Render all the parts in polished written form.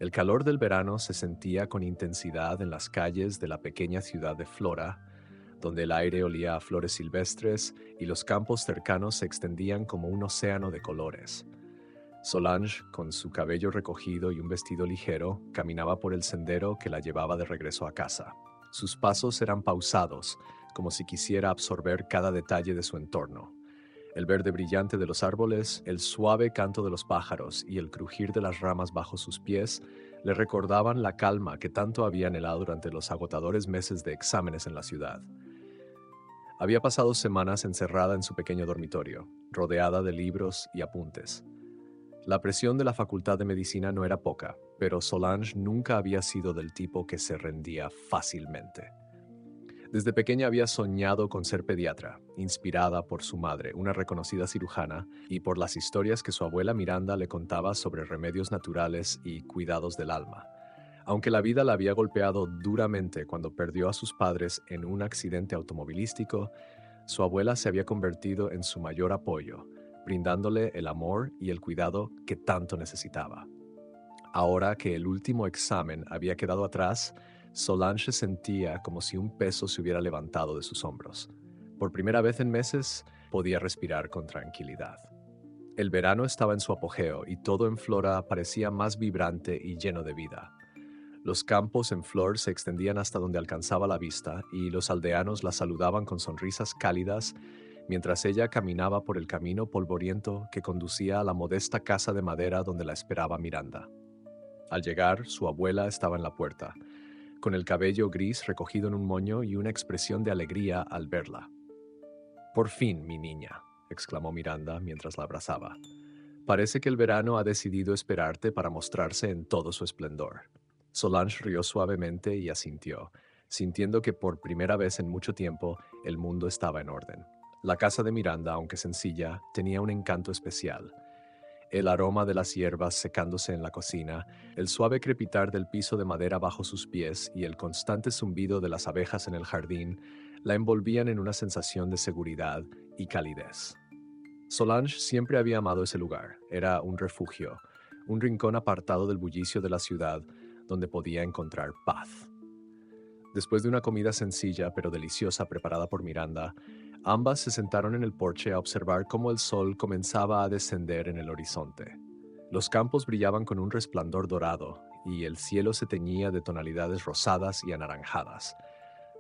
El calor del verano se sentía con intensidad en las calles de la pequeña ciudad de Flora, donde el aire olía a flores silvestres y los campos cercanos se extendían como un océano de colores. Solange, con su cabello recogido y un vestido ligero, caminaba por el sendero que la llevaba de regreso a casa. Sus pasos eran pausados, como si quisiera absorber cada detalle de su entorno. El verde brillante de los árboles, el suave canto de los pájaros y el crujir de las ramas bajo sus pies le recordaban la calma que tanto había anhelado durante los agotadores meses de exámenes en la ciudad. Había pasado semanas encerrada en su pequeño dormitorio, rodeada de libros y apuntes. La presión de la Facultad de Medicina no era poca, pero Solange nunca había sido del tipo que se rendía fácilmente. Desde pequeña había soñado con ser pediatra, inspirada por su madre, una reconocida cirujana, y por las historias que su abuela Miranda le contaba sobre remedios naturales y cuidados del alma. Aunque la vida la había golpeado duramente cuando perdió a sus padres en un accidente automovilístico, su abuela se había convertido en su mayor apoyo, brindándole el amor y el cuidado que tanto necesitaba. Ahora que el último examen había quedado atrás, Solange sentía como si un peso se hubiera levantado de sus hombros. Por primera vez en meses, podía respirar con tranquilidad. El verano estaba en su apogeo y todo en Flora parecía más vibrante y lleno de vida. Los campos en flor se extendían hasta donde alcanzaba la vista y los aldeanos la saludaban con sonrisas cálidas mientras ella caminaba por el camino polvoriento que conducía a la modesta casa de madera donde la esperaba Miranda. Al llegar, su abuela estaba en la puerta, con el cabello gris recogido en un moño y una expresión de alegría al verla. «Por fin, mi niña», exclamó Miranda mientras la abrazaba. «Parece que el verano ha decidido esperarte para mostrarse en todo su esplendor». Solange rió suavemente y asintió, sintiendo que por primera vez en mucho tiempo el mundo estaba en orden. La casa de Miranda, aunque sencilla, tenía un encanto especial. El aroma de las hierbas secándose en la cocina, el suave crepitar del piso de madera bajo sus pies y el constante zumbido de las abejas en el jardín la envolvían en una sensación de seguridad y calidez. Solange siempre había amado ese lugar. Era un refugio, un rincón apartado del bullicio de la ciudad donde podía encontrar paz. Después de una comida sencilla pero deliciosa preparada por Miranda, ambas se sentaron en el porche a observar cómo el sol comenzaba a descender en el horizonte. Los campos brillaban con un resplandor dorado y el cielo se teñía de tonalidades rosadas y anaranjadas.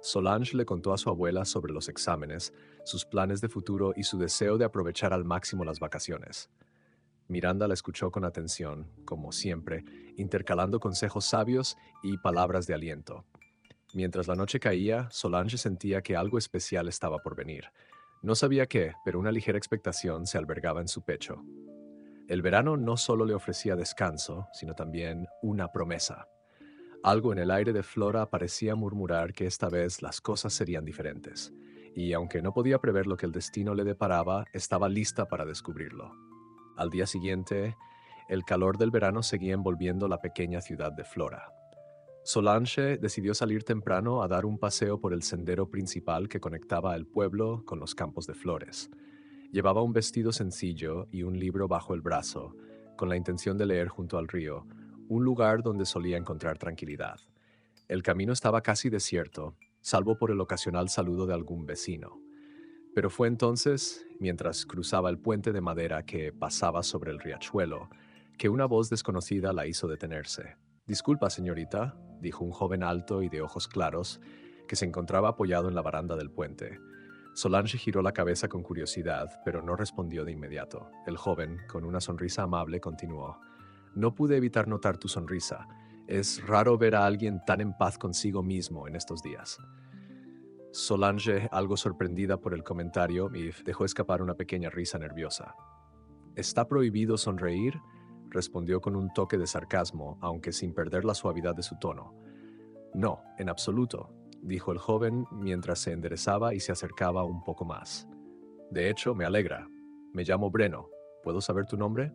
Solange le contó a su abuela sobre los exámenes, sus planes de futuro y su deseo de aprovechar al máximo las vacaciones. Miranda la escuchó con atención, como siempre, intercalando consejos sabios y palabras de aliento. Mientras la noche caía, Solange sentía que algo especial estaba por venir. No sabía qué, pero una ligera expectación se albergaba en su pecho. El verano no solo le ofrecía descanso, sino también una promesa. Algo en el aire de Flora parecía murmurar que esta vez las cosas serían diferentes, y aunque no podía prever lo que el destino le deparaba, estaba lista para descubrirlo. Al día siguiente, el calor del verano seguía envolviendo la pequeña ciudad de Flora. Solange decidió salir temprano a dar un paseo por el sendero principal que conectaba el pueblo con los campos de flores. Llevaba un vestido sencillo y un libro bajo el brazo, con la intención de leer junto al río, un lugar donde solía encontrar tranquilidad. El camino estaba casi desierto, salvo por el ocasional saludo de algún vecino. Pero fue entonces, mientras cruzaba el puente de madera que pasaba sobre el riachuelo, que una voz desconocida la hizo detenerse. «Disculpa, señorita», dijo un joven alto y de ojos claros, que se encontraba apoyado en la baranda del puente. Solange giró la cabeza con curiosidad, pero no respondió de inmediato. El joven, con una sonrisa amable, continuó. «No pude evitar notar tu sonrisa. Es raro ver a alguien tan en paz consigo mismo en estos días». Solange, algo sorprendida por el comentario, dejó escapar una pequeña risa nerviosa. «¿Está prohibido sonreír?», respondió con un toque de sarcasmo, aunque sin perder la suavidad de su tono. «No, en absoluto», dijo el joven mientras se enderezaba y se acercaba un poco más. «De hecho, me alegra. Me llamo Breno. ¿Puedo saber tu nombre?»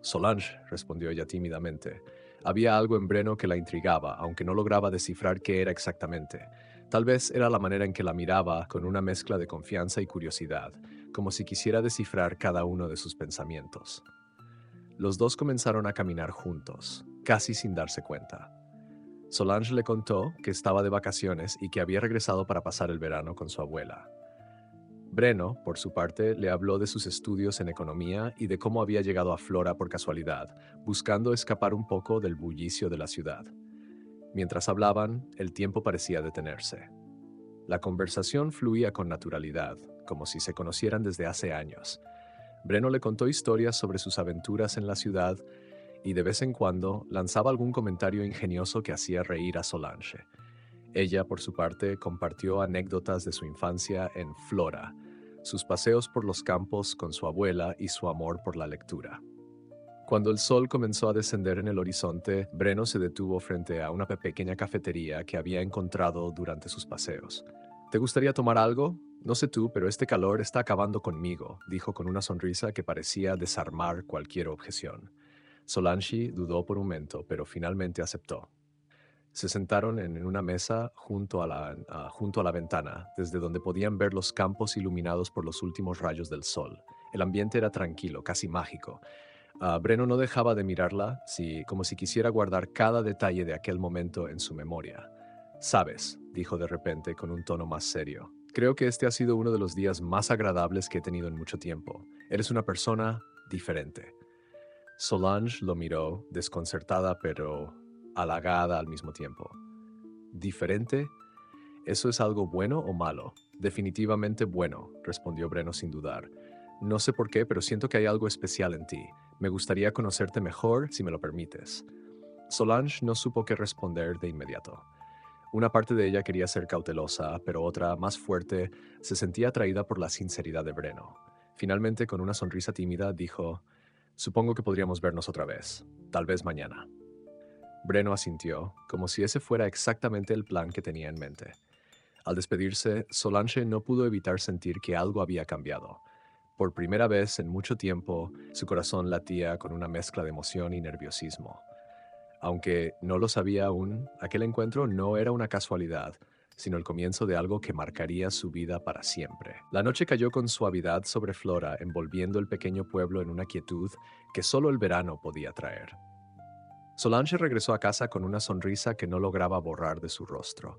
«Solange», respondió ella tímidamente. Había algo en Breno que la intrigaba, aunque no lograba descifrar qué era exactamente. Tal vez era la manera en que la miraba, con una mezcla de confianza y curiosidad, como si quisiera descifrar cada uno de sus pensamientos. Los dos comenzaron a caminar juntos. casi sin darse cuenta. Solange le contó que estaba de vacaciones y que había regresado para pasar el verano con su abuela. Breno, por su parte, le habló de sus estudios en economía y de cómo había llegado a Flora por casualidad, buscando escapar un poco del bullicio de la ciudad. Mientras hablaban, el tiempo parecía detenerse. La conversación fluía con naturalidad, como si se conocieran desde hace años. Breno le contó historias sobre sus aventuras en la ciudad y de vez en cuando lanzaba algún comentario ingenioso que hacía reír a Solange. Ella, por su parte, compartió anécdotas de su infancia en Flora, sus paseos por los campos con su abuela y su amor por la lectura. Cuando el sol comenzó a descender en el horizonte, Breno se detuvo frente a una pequeña cafetería que había encontrado durante sus paseos. ¿Te gustaría tomar algo? No sé tú, pero este calor está acabando conmigo, dijo con una sonrisa que parecía desarmar cualquier objeción. Solange dudó por un momento, pero finalmente aceptó. Se sentaron en una mesa junto a la ventana, desde donde podían ver los campos iluminados por los últimos rayos del sol. El ambiente era tranquilo, casi mágico. Breno no dejaba de mirarla, como si quisiera guardar cada detalle de aquel momento en su memoria. Sabes, dijo de repente con un tono más serio, creo que este ha sido uno de los días más agradables que he tenido en mucho tiempo. Eres una persona diferente. Solange lo miró, desconcertada pero halagada al mismo tiempo. ¿Diferente? ¿Eso es algo bueno o malo? Definitivamente bueno, respondió Breno sin dudar. No sé por qué, pero siento que hay algo especial en ti. Me gustaría conocerte mejor si me lo permites. Solange no supo qué responder de inmediato. Una parte de ella quería ser cautelosa, pero otra, más fuerte, se sentía atraída por la sinceridad de Breno. Finalmente, con una sonrisa tímida, dijo: Supongo que podríamos vernos otra vez, tal vez mañana. Breno asintió, como si ese fuera exactamente el plan que tenía en mente. Al despedirse, Solange no pudo evitar sentir que algo había cambiado. Por primera vez en mucho tiempo, su corazón latía con una mezcla de emoción y nerviosismo. Aunque no lo sabía aún, aquel encuentro no era una casualidad, sino el comienzo de algo que marcaría su vida para siempre. La noche cayó con suavidad sobre Flora, envolviendo el pequeño pueblo en una quietud que solo el verano podía traer. Solange regresó a casa con una sonrisa que no lograba borrar de su rostro.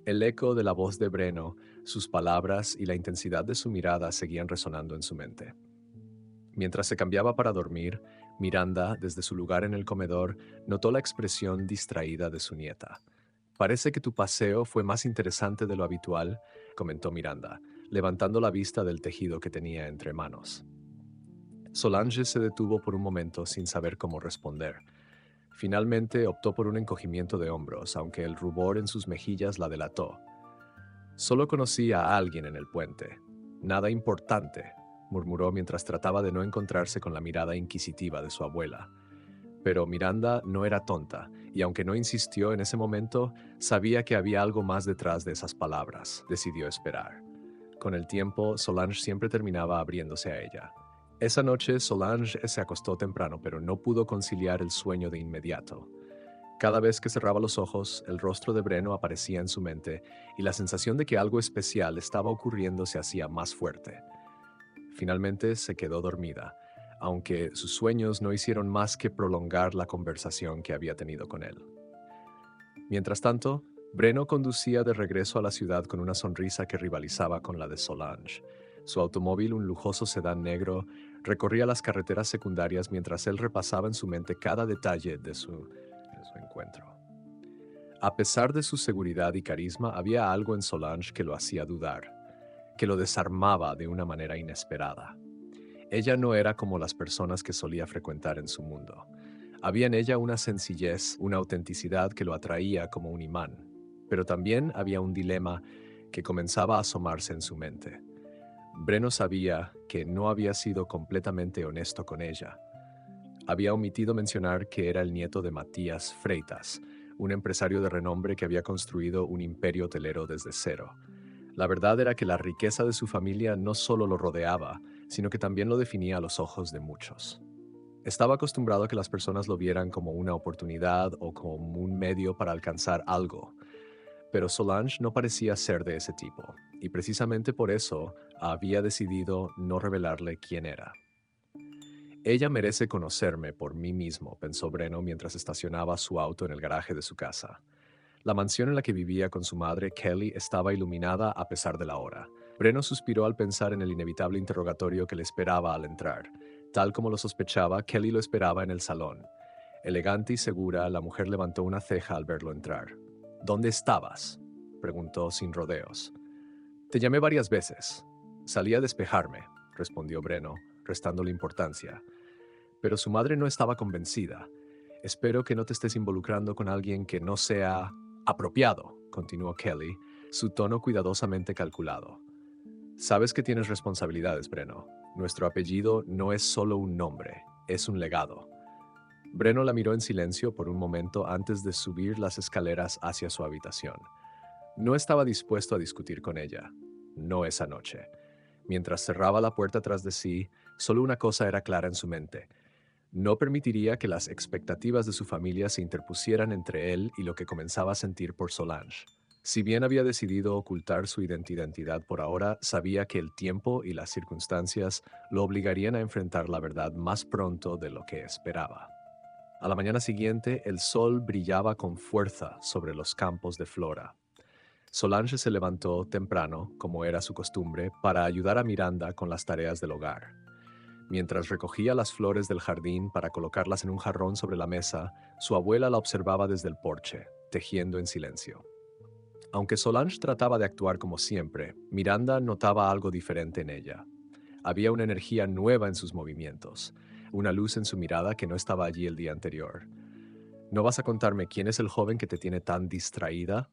El eco de la voz de Breno, sus palabras y la intensidad de su mirada seguían resonando en su mente. Mientras se cambiaba para dormir, Miranda, desde su lugar en el comedor, notó la expresión distraída de su nieta. Parece que tu paseo fue más interesante de lo habitual, comentó Miranda, levantando la vista del tejido que tenía entre manos. Solange se detuvo por un momento sin saber cómo responder. Finalmente optó por un encogimiento de hombros, aunque el rubor en sus mejillas la delató. Solo conocí a alguien en el puente. Nada importante, murmuró mientras trataba de no encontrarse con la mirada inquisitiva de su abuela. Pero Miranda no era tonta, y aunque no insistió en ese momento, sabía que había algo más detrás de esas palabras. Decidió esperar. Con el tiempo, Solange siempre terminaba abriéndose a ella. Esa noche, Solange se acostó temprano, pero no pudo conciliar el sueño de inmediato. Cada vez que cerraba los ojos, el rostro de Breno aparecía en su mente, y la sensación de que algo especial estaba ocurriendo se hacía más fuerte. Finalmente se quedó dormida, aunque sus sueños no hicieron más que prolongar la conversación que había tenido con él. Mientras tanto, Breno conducía de regreso a la ciudad con una sonrisa que rivalizaba con la de Solange. Su automóvil, un lujoso sedán negro, recorría las carreteras secundarias mientras él repasaba en su mente cada detalle de su encuentro. A pesar de su seguridad y carisma, había algo en Solange que lo hacía dudar, que lo desarmaba de una manera inesperada. Ella no era como las personas que solía frecuentar en su mundo. Había en ella una sencillez, una autenticidad que lo atraía como un imán, pero también había un dilema que comenzaba a asomarse en su mente. Breno sabía que no había sido completamente honesto con ella. Había omitido mencionar que era el nieto de Matías Freitas, un empresario de renombre que había construido un imperio hotelero desde cero. La verdad era que la riqueza de su familia no solo lo rodeaba, sino que también lo definía a los ojos de muchos. Estaba acostumbrado a que las personas lo vieran como una oportunidad o como un medio para alcanzar algo, pero Solange no parecía ser de ese tipo, y precisamente por eso había decidido no revelarle quién era. Ella merece conocerme por mí mismo, pensó Breno mientras estacionaba su auto en el garaje de su casa. La mansión en la que vivía con su madre, Kelly, estaba iluminada a pesar de la hora. Breno suspiró al pensar en el inevitable interrogatorio que le esperaba al entrar. Tal como lo sospechaba, Kelly lo esperaba en el salón. Elegante y segura, la mujer levantó una ceja al verlo entrar. ¿Dónde estabas?, preguntó sin rodeos. Te llamé varias veces. Salí a despejarme, respondió Breno, restándole importancia. Pero su madre no estaba convencida. Espero que no te estés involucrando con alguien que no sea apropiado, continuó Kelly, su tono cuidadosamente calculado. Sabes que tienes responsabilidades, Breno. Nuestro apellido no es solo un nombre, es un legado. Breno la miró en silencio por un momento antes de subir las escaleras hacia su habitación. No estaba dispuesto a discutir con ella, no esa noche. Mientras cerraba la puerta tras de sí, solo una cosa era clara en su mente. No permitiría que las expectativas de su familia se interpusieran entre él y lo que comenzaba a sentir por Solange. Si bien había decidido ocultar su identidad por ahora, sabía que el tiempo y las circunstancias lo obligarían a enfrentar la verdad más pronto de lo que esperaba. A la mañana siguiente, el sol brillaba con fuerza sobre los campos de Flora. Solange se levantó temprano, como era su costumbre, para ayudar a Miranda con las tareas del hogar. Mientras recogía las flores del jardín para colocarlas en un jarrón sobre la mesa, su abuela la observaba desde el porche, tejiendo en silencio. Aunque Solange trataba de actuar como siempre, Miranda notaba algo diferente en ella. Había una energía nueva en sus movimientos, una luz en su mirada que no estaba allí el día anterior. ¿No vas a contarme quién es el joven que te tiene tan distraída?,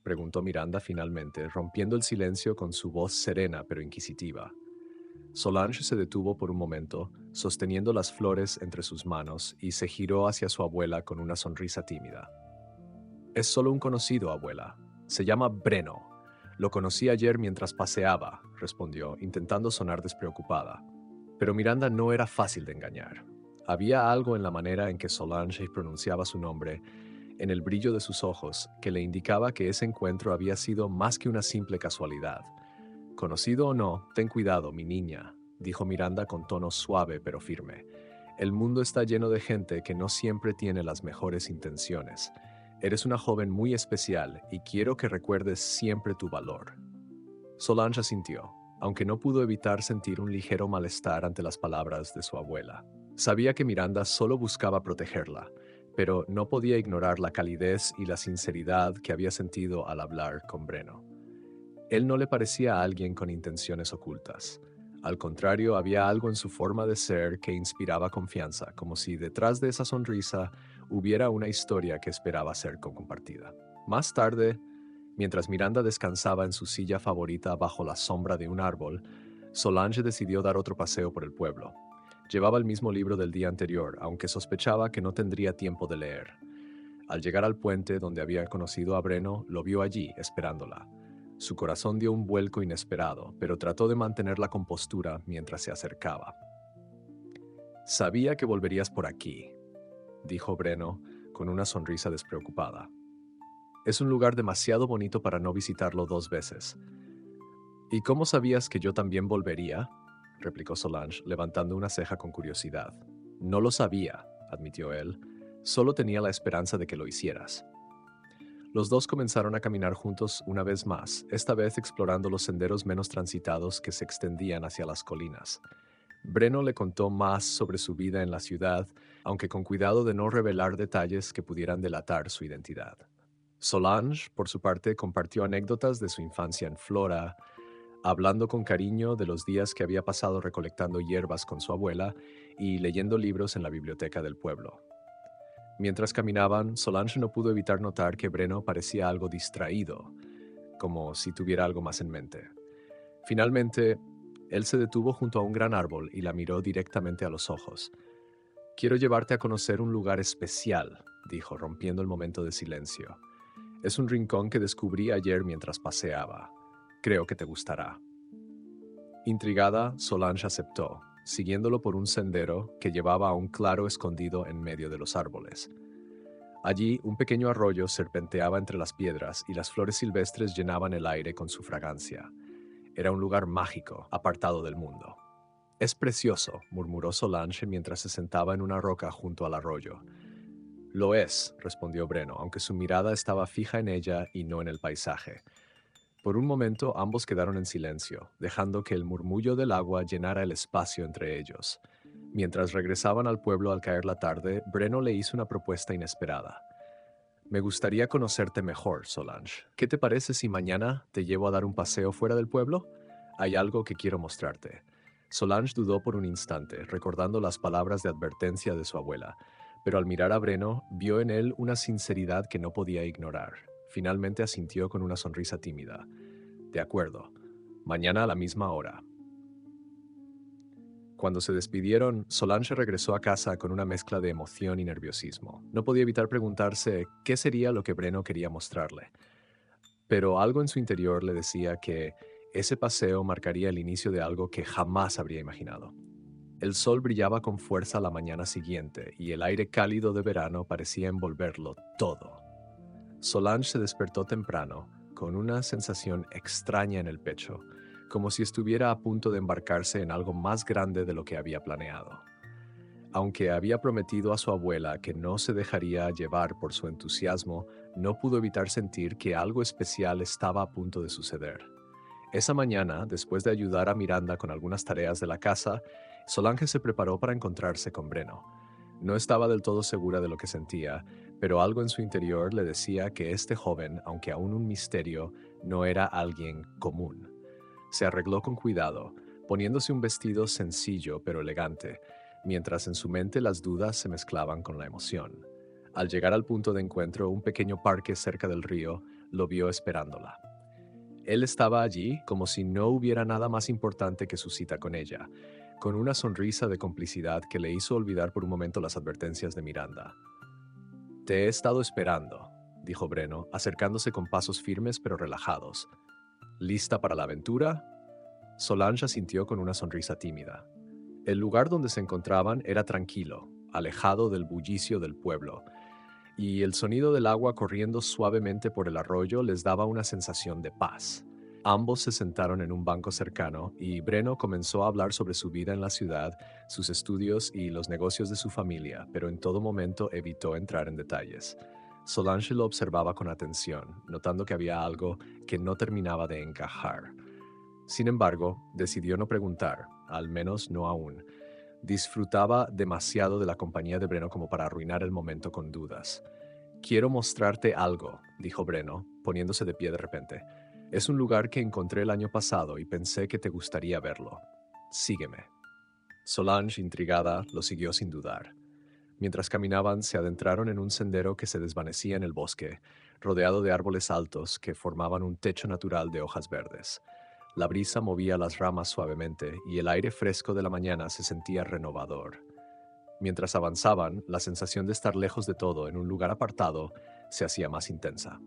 preguntó Miranda finalmente, rompiendo el silencio con su voz serena pero inquisitiva. Solange se detuvo por un momento, sosteniendo las flores entre sus manos, y se giró hacia su abuela con una sonrisa tímida. Es solo un conocido, abuela. Se llama Breno. Lo conocí ayer mientras paseaba, respondió, intentando sonar despreocupada. Pero Miranda no era fácil de engañar. Había algo en la manera en que Solange pronunciaba su nombre, en el brillo de sus ojos, que le indicaba que ese encuentro había sido más que una simple casualidad. Conocido o no, ten cuidado, mi niña, dijo Miranda con tono suave pero firme. El mundo está lleno de gente que no siempre tiene las mejores intenciones. Eres una joven muy especial y quiero que recuerdes siempre tu valor. Solange asintió, aunque no pudo evitar sentir un ligero malestar ante las palabras de su abuela. Sabía que Miranda solo buscaba protegerla, pero no podía ignorar la calidez y la sinceridad que había sentido al hablar con Breno. Él no le parecía a alguien con intenciones ocultas. Al contrario, había algo en su forma de ser que inspiraba confianza, como si detrás de esa sonrisa hubiera una historia que esperaba ser compartida. Más tarde, mientras Miranda descansaba en su silla favorita bajo la sombra de un árbol, Solange decidió dar otro paseo por el pueblo. Llevaba el mismo libro del día anterior, aunque sospechaba que no tendría tiempo de leer. Al llegar al puente donde había conocido a Breno, lo vio allí, esperándola. Su corazón dio un vuelco inesperado, pero trató de mantener la compostura mientras se acercaba. Sabía que volverías por aquí, dijo Breno con una sonrisa despreocupada. Es un lugar demasiado bonito para no visitarlo 2 veces. ¿Y cómo sabías que yo también volvería?, replicó Solange, levantando una ceja con curiosidad. No lo sabía, admitió él. Solo tenía la esperanza de que lo hicieras. Los dos comenzaron a caminar juntos una vez más, esta vez explorando los senderos menos transitados que se extendían hacia las colinas. Breno le contó más sobre su vida en la ciudad, aunque con cuidado de no revelar detalles que pudieran delatar su identidad. Solange, por su parte, compartió anécdotas de su infancia en Flora, hablando con cariño de los días que había pasado recolectando hierbas con su abuela y leyendo libros en la biblioteca del pueblo. Mientras caminaban, Solange no pudo evitar notar que Breno parecía algo distraído, como si tuviera algo más en mente. Finalmente, él se detuvo junto a un gran árbol y la miró directamente a los ojos. «Quiero llevarte a conocer un lugar especial», dijo, rompiendo el momento de silencio. «Es un rincón que descubrí ayer mientras paseaba. Creo que te gustará». Intrigada, Solange aceptó, siguiéndolo por un sendero que llevaba a un claro escondido en medio de los árboles. Allí, un pequeño arroyo serpenteaba entre las piedras y las flores silvestres llenaban el aire con su fragancia. Era un lugar mágico, apartado del mundo. Es precioso, murmuró Solange mientras se sentaba en una roca junto al arroyo. Lo es, respondió Breno, aunque su mirada estaba fija en ella y no en el paisaje. Por un momento ambos quedaron en silencio, dejando que el murmullo del agua llenara el espacio entre ellos. Mientras regresaban al pueblo al caer la tarde, Breno le hizo una propuesta inesperada. Me gustaría conocerte mejor, Solange. ¿Qué te parece si mañana te llevo a dar un paseo fuera del pueblo? Hay algo que quiero mostrarte. Solange dudó por un instante, recordando las palabras de advertencia de su abuela, pero al mirar a Breno, vio en él una sinceridad que no podía ignorar. Finalmente asintió con una sonrisa tímida. De acuerdo. Mañana a la misma hora. Cuando se despidieron, Solange regresó a casa con una mezcla de emoción y nerviosismo. No podía evitar preguntarse qué sería lo que Breno quería mostrarle. Pero algo en su interior le decía que ese paseo marcaría el inicio de algo que jamás habría imaginado. El sol brillaba con fuerza la mañana siguiente y el aire cálido de verano parecía envolverlo todo. Solange se despertó temprano, con una sensación extraña en el pecho, como si estuviera a punto de embarcarse en algo más grande de lo que había planeado. Aunque había prometido a su abuela que no se dejaría llevar por su entusiasmo, no pudo evitar sentir que algo especial estaba a punto de suceder. Esa mañana, después de ayudar a Miranda con algunas tareas de la casa, Solange se preparó para encontrarse con Breno. No estaba del todo segura de lo que sentía, pero algo en su interior le decía que este joven, aunque aún un misterio, no era alguien común. Se arregló con cuidado, poniéndose un vestido sencillo pero elegante, mientras en su mente las dudas se mezclaban con la emoción. Al llegar al punto de encuentro, un pequeño parque cerca del río, lo vio esperándola. Él estaba allí como si no hubiera nada más importante que su cita con ella, con una sonrisa de complicidad que le hizo olvidar por un momento las advertencias de Miranda. Te he estado esperando, dijo Breno, acercándose con pasos firmes pero relajados. ¿Lista para la aventura? Solange asintió con una sonrisa tímida. El lugar donde se encontraban era tranquilo, alejado del bullicio del pueblo, y el sonido del agua corriendo suavemente por el arroyo les daba una sensación de paz. Ambos se sentaron en un banco cercano y Breno comenzó a hablar sobre su vida en la ciudad, sus estudios y los negocios de su familia, pero en todo momento evitó entrar en detalles. Solange lo observaba con atención, notando que había algo que no terminaba de encajar. Sin embargo, decidió no preguntar, al menos no aún. Disfrutaba demasiado de la compañía de Breno como para arruinar el momento con dudas. Quiero mostrarte algo, dijo Breno, poniéndose de pie de repente. Es un lugar que encontré el año pasado y pensé que te gustaría verlo. Sígueme. Solange, intrigada, lo siguió sin dudar. Mientras caminaban, se adentraron en un sendero que se desvanecía en el bosque, rodeado de árboles altos que formaban un techo natural de hojas verdes. La brisa movía las ramas suavemente y el aire fresco de la mañana se sentía renovador. Mientras avanzaban, la sensación de estar lejos de todo en un lugar apartado se hacía más intensa.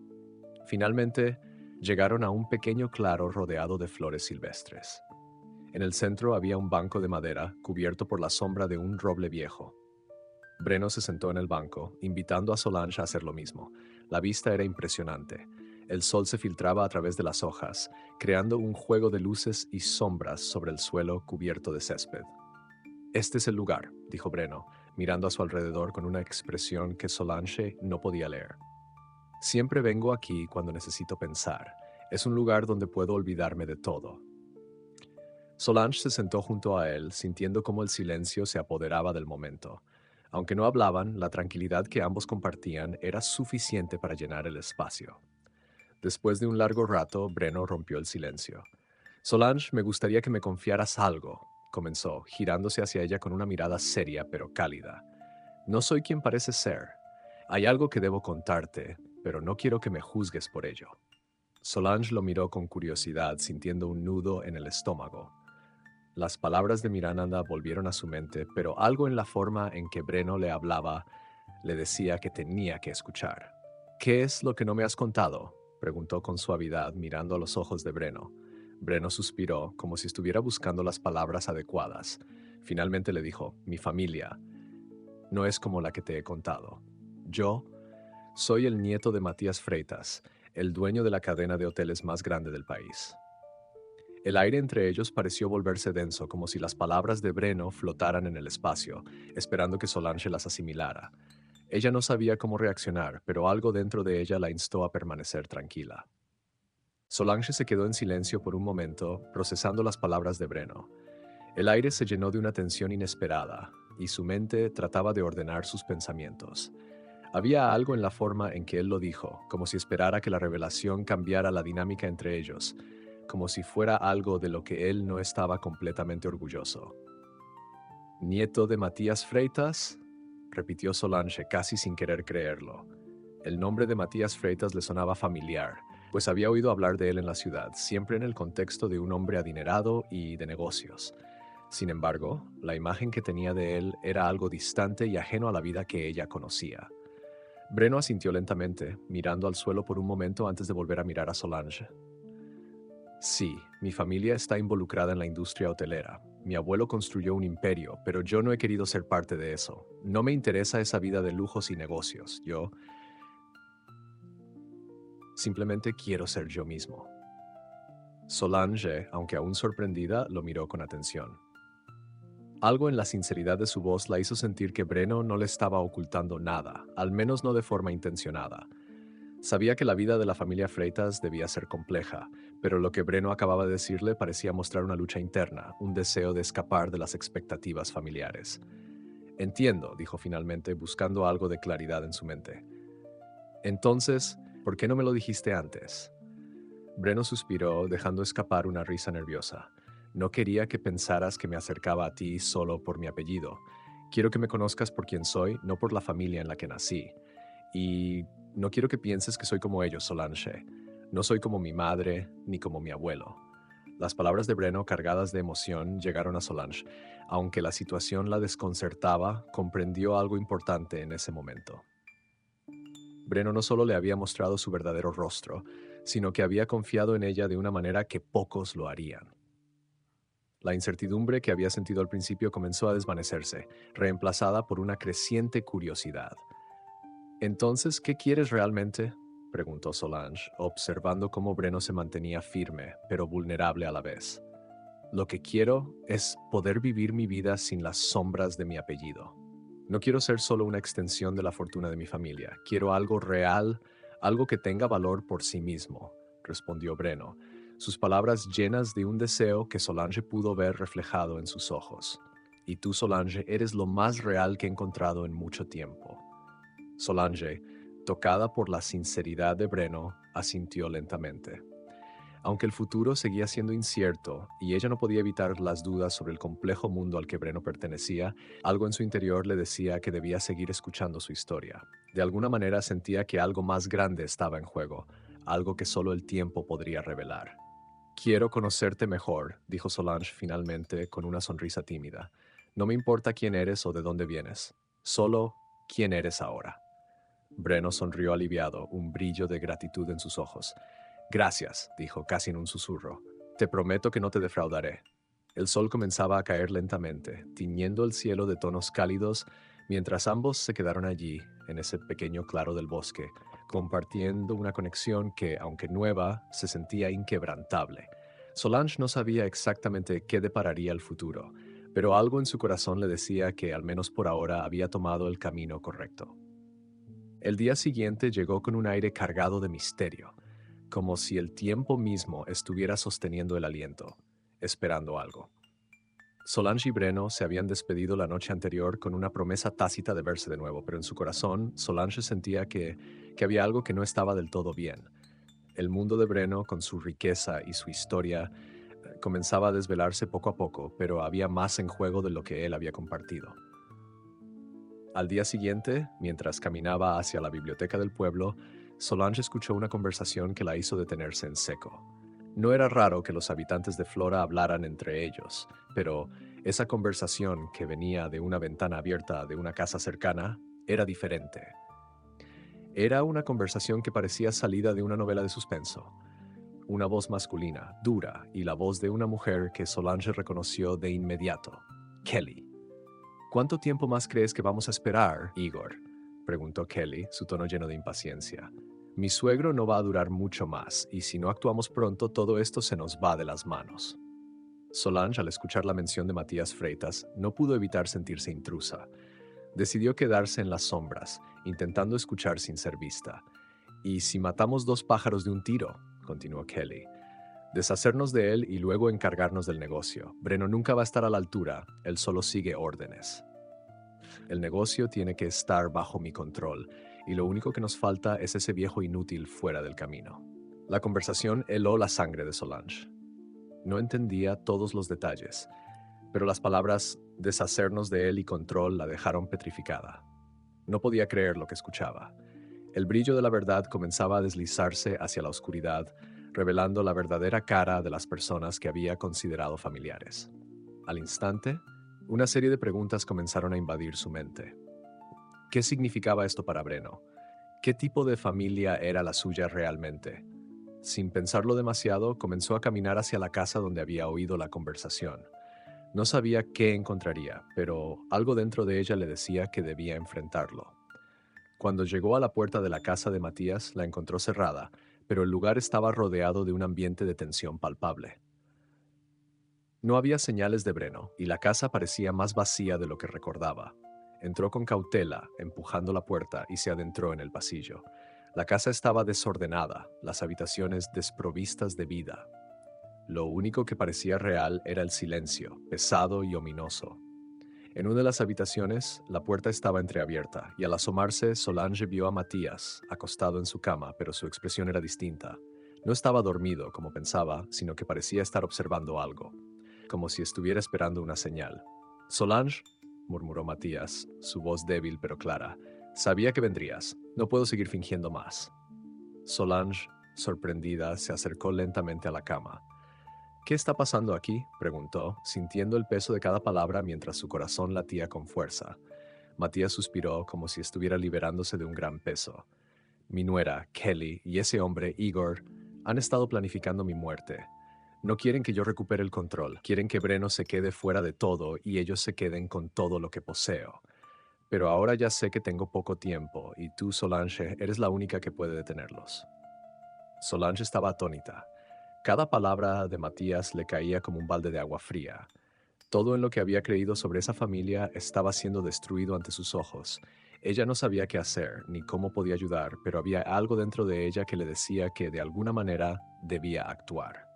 Finalmente, llegaron a un pequeño claro rodeado de flores silvestres. En el centro había un banco de madera cubierto por la sombra de un roble viejo. Breno se sentó en el banco, invitando a Solange a hacer lo mismo. La vista era impresionante. El sol se filtraba a través de las hojas, creando un juego de luces y sombras sobre el suelo cubierto de césped. Este es el lugar, dijo Breno, mirando a su alrededor con una expresión que Solange no podía leer. Siempre vengo aquí cuando necesito pensar. Es un lugar donde puedo olvidarme de todo. Solange se sentó junto a él, sintiendo cómo el silencio se apoderaba del momento. Aunque no hablaban, la tranquilidad que ambos compartían era suficiente para llenar el espacio. Después de un largo rato, Breno rompió el silencio. Solange, me gustaría que me confiaras algo, comenzó, girándose hacia ella con una mirada seria pero cálida. No soy quien parece ser. Hay algo que debo contarte, pero no quiero que me juzgues por ello. Solange lo miró con curiosidad, sintiendo un nudo en el estómago. Las palabras de Miranda volvieron a su mente, pero algo en la forma en que Breno le hablaba le decía que tenía que escuchar. ¿Qué es lo que no me has contado?, preguntó con suavidad, mirando a los ojos de Breno. Breno suspiró, como si estuviera buscando las palabras adecuadas. Finalmente le dijo, mi familia no es como la que te he contado. Yo soy el nieto de Matías Freitas, el dueño de la cadena de hoteles más grande del país. El aire entre ellos pareció volverse denso, como si las palabras de Breno flotaran en el espacio, esperando que Solange las asimilara. Ella no sabía cómo reaccionar, pero algo dentro de ella la instó a permanecer tranquila. Solange se quedó en silencio por un momento, procesando las palabras de Breno. El aire se llenó de una tensión inesperada, y su mente trataba de ordenar sus pensamientos. Había algo en la forma en que él lo dijo, como si esperara que la revelación cambiara la dinámica entre ellos, como si fuera algo de lo que él no estaba completamente orgulloso. ¿Nieto de Matías Freitas? Repitió Solange casi sin querer creerlo. El nombre de Matías Freitas le sonaba familiar, pues había oído hablar de él en la ciudad, siempre en el contexto de un hombre adinerado y de negocios. Sin embargo, la imagen que tenía de él era algo distante y ajeno a la vida que ella conocía. Breno asintió lentamente, mirando al suelo por un momento antes de volver a mirar a Solange. Sí, mi familia está involucrada en la industria hotelera. Mi abuelo construyó un imperio, pero yo no he querido ser parte de eso. No me interesa esa vida de lujos y negocios. Yo simplemente quiero ser yo mismo. Solange, aunque aún sorprendida, lo miró con atención. Algo en la sinceridad de su voz la hizo sentir que Breno no le estaba ocultando nada, al menos no de forma intencionada. Sabía que la vida de la familia Freitas debía ser compleja, pero lo que Breno acababa de decirle parecía mostrar una lucha interna, un deseo de escapar de las expectativas familiares. Entiendo, dijo finalmente, buscando algo de claridad en su mente. Entonces, ¿por qué no me lo dijiste antes? Breno suspiró, dejando escapar una risa nerviosa. No quería que pensaras que me acercaba a ti solo por mi apellido. Quiero que me conozcas por quien soy, no por la familia en la que nací. Y no quiero que pienses que soy como ellos, Solange. No soy como mi madre ni como mi abuelo. Las palabras de Breno, cargadas de emoción, llegaron a Solange. Aunque la situación la desconcertaba, comprendió algo importante en ese momento. Breno no solo le había mostrado su verdadero rostro, sino que había confiado en ella de una manera que pocos lo harían. La incertidumbre que había sentido al principio comenzó a desvanecerse, reemplazada por una creciente curiosidad. «¿Entonces qué quieres realmente?», preguntó Solange, observando cómo Breno se mantenía firme, pero vulnerable a la vez. «Lo que quiero es poder vivir mi vida sin las sombras de mi apellido. No quiero ser solo una extensión de la fortuna de mi familia. Quiero algo real, algo que tenga valor por sí mismo», respondió Breno, sus palabras llenas de un deseo que Solange pudo ver reflejado en sus ojos. «Y tú, Solange, eres lo más real que he encontrado en mucho tiempo». Solange, tocada por la sinceridad de Breno, asintió lentamente. Aunque el futuro seguía siendo incierto y ella no podía evitar las dudas sobre el complejo mundo al que Breno pertenecía, algo en su interior le decía que debía seguir escuchando su historia. De alguna manera sentía que algo más grande estaba en juego, algo que solo el tiempo podría revelar. «Quiero conocerte mejor», dijo Solange finalmente con una sonrisa tímida. «No me importa quién eres o de dónde vienes, solo quién eres ahora». Breno sonrió aliviado, un brillo de gratitud en sus ojos. «Gracias», dijo casi en un susurro. «Te prometo que no te defraudaré». El sol comenzaba a caer lentamente, tiñendo el cielo de tonos cálidos, mientras ambos se quedaron allí, en ese pequeño claro del bosque, compartiendo una conexión que, aunque nueva, se sentía inquebrantable. Solange no sabía exactamente qué depararía el futuro, pero algo en su corazón le decía que, al menos por ahora, había tomado el camino correcto. El día siguiente llegó con un aire cargado de misterio, como si el tiempo mismo estuviera sosteniendo el aliento, esperando algo. Solange y Breno se habían despedido la noche anterior con una promesa tácita de verse de nuevo, pero en su corazón Solange sentía que había algo que no estaba del todo bien. El mundo de Breno, con su riqueza y su historia, comenzaba a desvelarse poco a poco, pero había más en juego de lo que él había compartido. Al día siguiente, mientras caminaba hacia la biblioteca del pueblo, Solange escuchó una conversación que la hizo detenerse en seco. No era raro que los habitantes de Flora hablaran entre ellos, pero esa conversación, que venía de una ventana abierta de una casa cercana, era diferente. Era una conversación que parecía salida de una novela de suspenso. Una voz masculina, dura, y la voz de una mujer que Solange reconoció de inmediato: Kelly. «¿Cuánto tiempo más crees que vamos a esperar, Igor?», preguntó Kelly, su tono lleno de impaciencia. Mi suegro no va a durar mucho más, y si no actuamos pronto, todo esto se nos va de las manos. Solange, al escuchar la mención de Matías Freitas, no pudo evitar sentirse intrusa. Decidió quedarse en las sombras, intentando escuchar sin ser vista. «¿Y si matamos dos pájaros de un tiro?», continuó Kelly. «Deshacernos de él y luego encargarnos del negocio. Breno nunca va a estar a la altura, él solo sigue órdenes. El negocio tiene que estar bajo mi control, y lo único que nos falta es ese viejo inútil fuera del camino». La conversación heló la sangre de Solange. No entendía todos los detalles, pero las palabras «deshacernos de él» y «control» la dejaron petrificada. No podía creer lo que escuchaba. El brillo de la verdad comenzaba a deslizarse hacia la oscuridad, revelando la verdadera cara de las personas que había considerado familiares. Al instante, una serie de preguntas comenzaron a invadir su mente. ¿Qué significaba esto para Breno? ¿Qué tipo de familia era la suya realmente? Sin pensarlo demasiado, comenzó a caminar hacia la casa donde había oído la conversación. No sabía qué encontraría, pero algo dentro de ella le decía que debía enfrentarlo. Cuando llegó a la puerta de la casa de Matías, la encontró cerrada, pero el lugar estaba rodeado de un ambiente de tensión palpable. No había señales de Breno, y la casa parecía más vacía de lo que recordaba. Entró con cautela, empujando la puerta, y se adentró en el pasillo. La casa estaba desordenada, las habitaciones desprovistas de vida. Lo único que parecía real era el silencio, pesado y ominoso. En una de las habitaciones, la puerta estaba entreabierta, y al asomarse, Solange vio a Matías, acostado en su cama, pero su expresión era distinta. No estaba dormido, como pensaba, sino que parecía estar observando algo, como si estuviera esperando una señal. «Solange», murmuró Matías, su voz débil pero clara, «sabía que vendrías. No puedo seguir fingiendo más». Solange, sorprendida, se acercó lentamente a la cama. «¿Qué está pasando aquí?», preguntó, sintiendo el peso de cada palabra mientras su corazón latía con fuerza. Matías suspiró como si estuviera liberándose de un gran peso. «Mi nuera, Kelly, y ese hombre, Igor, han estado planificando mi muerte. No quieren que yo recupere el control, quieren que Breno se quede fuera de todo y ellos se queden con todo lo que poseo. Pero ahora ya sé que tengo poco tiempo, y tú, Solange, eres la única que puede detenerlos». Solange estaba atónita. Cada palabra de Matías le caía como un balde de agua fría. Todo en lo que había creído sobre esa familia estaba siendo destruido ante sus ojos. Ella no sabía qué hacer ni cómo podía ayudar, pero había algo dentro de ella que le decía que de alguna manera debía actuar.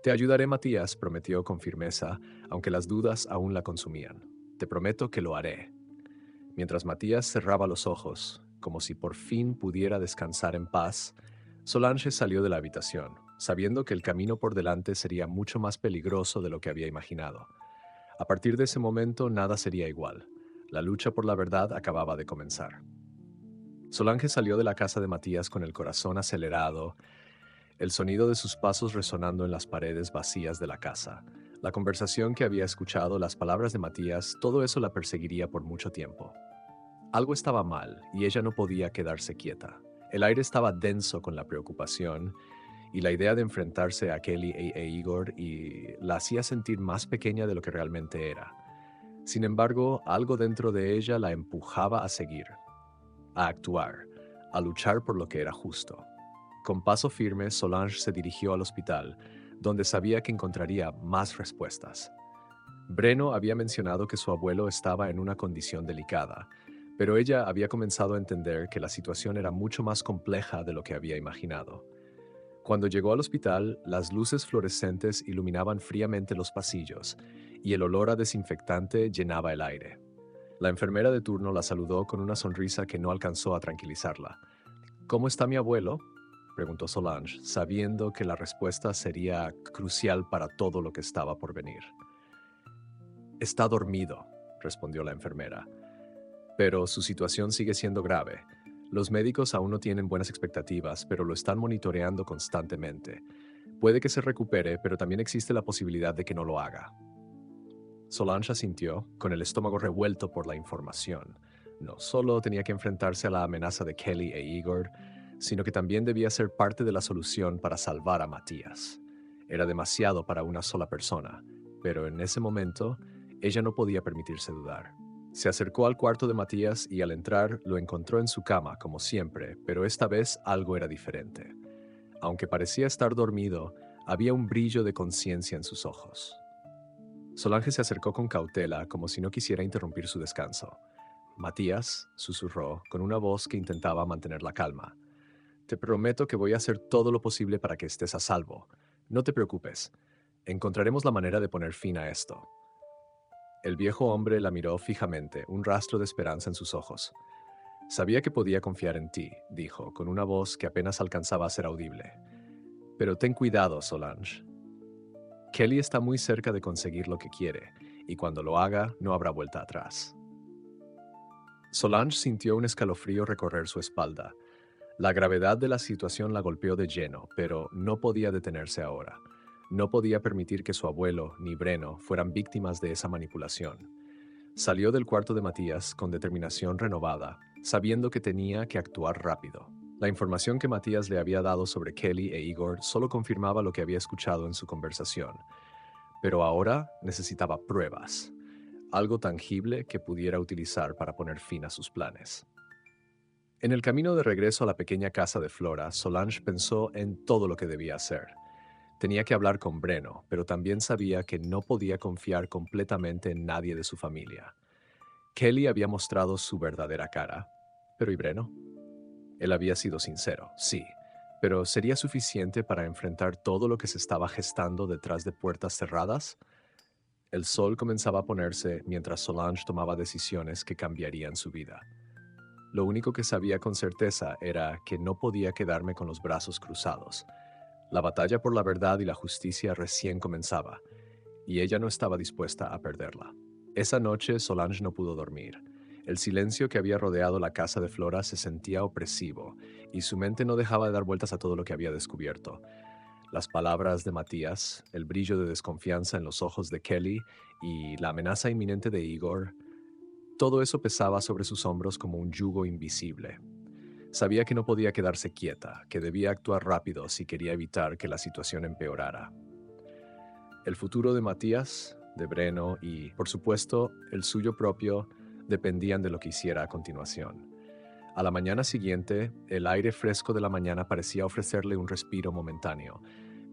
«Te ayudaré, Matías», prometió con firmeza, aunque las dudas aún la consumían. «Te prometo que lo haré». Mientras Matías cerraba los ojos, como si por fin pudiera descansar en paz, Solange salió de la habitación, sabiendo que el camino por delante sería mucho más peligroso de lo que había imaginado. A partir de ese momento nada sería igual. La lucha por la verdad acababa de comenzar. Solange salió de la casa de Matías con el corazón acelerado, el sonido de sus pasos resonando en las paredes vacías de la casa. La conversación que había escuchado, las palabras de Matías, todo eso la perseguiría por mucho tiempo. Algo estaba mal y ella no podía quedarse quieta. El aire estaba denso con la preocupación y la idea de enfrentarse a Kelly e Igor y la hacía sentir más pequeña de lo que realmente era. Sin embargo, algo dentro de ella la empujaba a seguir, a actuar, a luchar por lo que era justo. Con paso firme, Solange se dirigió al hospital, donde sabía que encontraría más respuestas. Breno había mencionado que su abuelo estaba en una condición delicada, pero ella había comenzado a entender que la situación era mucho más compleja de lo que había imaginado. Cuando llegó al hospital, las luces fluorescentes iluminaban fríamente los pasillos y el olor a desinfectante llenaba el aire. La enfermera de turno la saludó con una sonrisa que no alcanzó a tranquilizarla. «¿Cómo está mi abuelo?», preguntó Solange, sabiendo que la respuesta sería crucial para todo lo que estaba por venir. «Está dormido», respondió la enfermera. «Pero su situación sigue siendo grave. Los médicos aún no tienen buenas expectativas, pero lo están monitoreando constantemente. Puede que se recupere, pero también existe la posibilidad de que no lo haga». Solange asintió, con el estómago revuelto por la información. No solo tenía que enfrentarse a la amenaza de Kelly e Igor, sino que también debía ser parte de la solución para salvar a Matías. Era demasiado para una sola persona, pero en ese momento ella no podía permitirse dudar. Se acercó al cuarto de Matías y al entrar lo encontró en su cama, como siempre, pero esta vez algo era diferente. Aunque parecía estar dormido, había un brillo de conciencia en sus ojos. Solange se acercó con cautela, como si no quisiera interrumpir su descanso. Matías, susurró, con una voz que intentaba mantener la calma. Te prometo que voy a hacer todo lo posible para que estés a salvo. No te preocupes. Encontraremos la manera de poner fin a esto. El viejo hombre la miró fijamente, un rastro de esperanza en sus ojos. Sabía que podía confiar en ti, dijo, con una voz que apenas alcanzaba a ser audible. Pero ten cuidado, Solange. Kelly está muy cerca de conseguir lo que quiere, y cuando lo haga, no habrá vuelta atrás. Solange sintió un escalofrío recorrer su espalda. La gravedad de la situación la golpeó de lleno, pero no podía detenerse ahora. No podía permitir que su abuelo ni Breno fueran víctimas de esa manipulación. Salió del cuarto de Matías con determinación renovada, sabiendo que tenía que actuar rápido. La información que Matías le había dado sobre Kelly e Igor solo confirmaba lo que había escuchado en su conversación. Pero ahora necesitaba pruebas, algo tangible que pudiera utilizar para poner fin a sus planes. En el camino de regreso a la pequeña casa de Flora, Solange pensó en todo lo que debía hacer. Tenía que hablar con Breno, pero también sabía que no podía confiar completamente en nadie de su familia. Kelly había mostrado su verdadera cara. ¿Pero y Breno? Él había sido sincero, sí, pero ¿sería suficiente para enfrentar todo lo que se estaba gestando detrás de puertas cerradas? El sol comenzaba a ponerse mientras Solange tomaba decisiones que cambiarían su vida. Lo único que sabía con certeza era que no podía quedarme con los brazos cruzados. La batalla por la verdad y la justicia recién comenzaba, y ella no estaba dispuesta a perderla. Esa noche Solange no pudo dormir. El silencio que había rodeado la casa de Flora se sentía opresivo, y su mente no dejaba de dar vueltas a todo lo que había descubierto. Las palabras de Matías, el brillo de desconfianza en los ojos de Kelly y la amenaza inminente de Igor, todo eso pesaba sobre sus hombros como un yugo invisible. Sabía que no podía quedarse quieta, que debía actuar rápido si quería evitar que la situación empeorara. El futuro de Matías, de Breno y, por supuesto, el suyo propio dependían de lo que hiciera a continuación. A la mañana siguiente, el aire fresco de la mañana parecía ofrecerle un respiro momentáneo,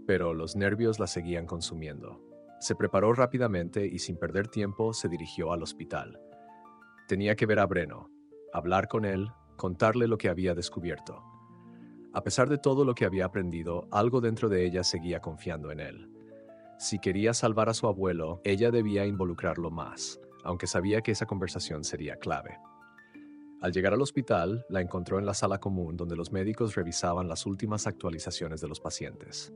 pero los nervios la seguían consumiendo. Se preparó rápidamente y sin perder tiempo se dirigió al hospital. Tenía que ver a Breno, hablar con él, contarle lo que había descubierto. A pesar de todo lo que había aprendido, algo dentro de ella seguía confiando en él. Si quería salvar a su abuelo, ella debía involucrarlo más, aunque sabía que esa conversación sería clave. Al llegar al hospital, la encontró en la sala común donde los médicos revisaban las últimas actualizaciones de los pacientes.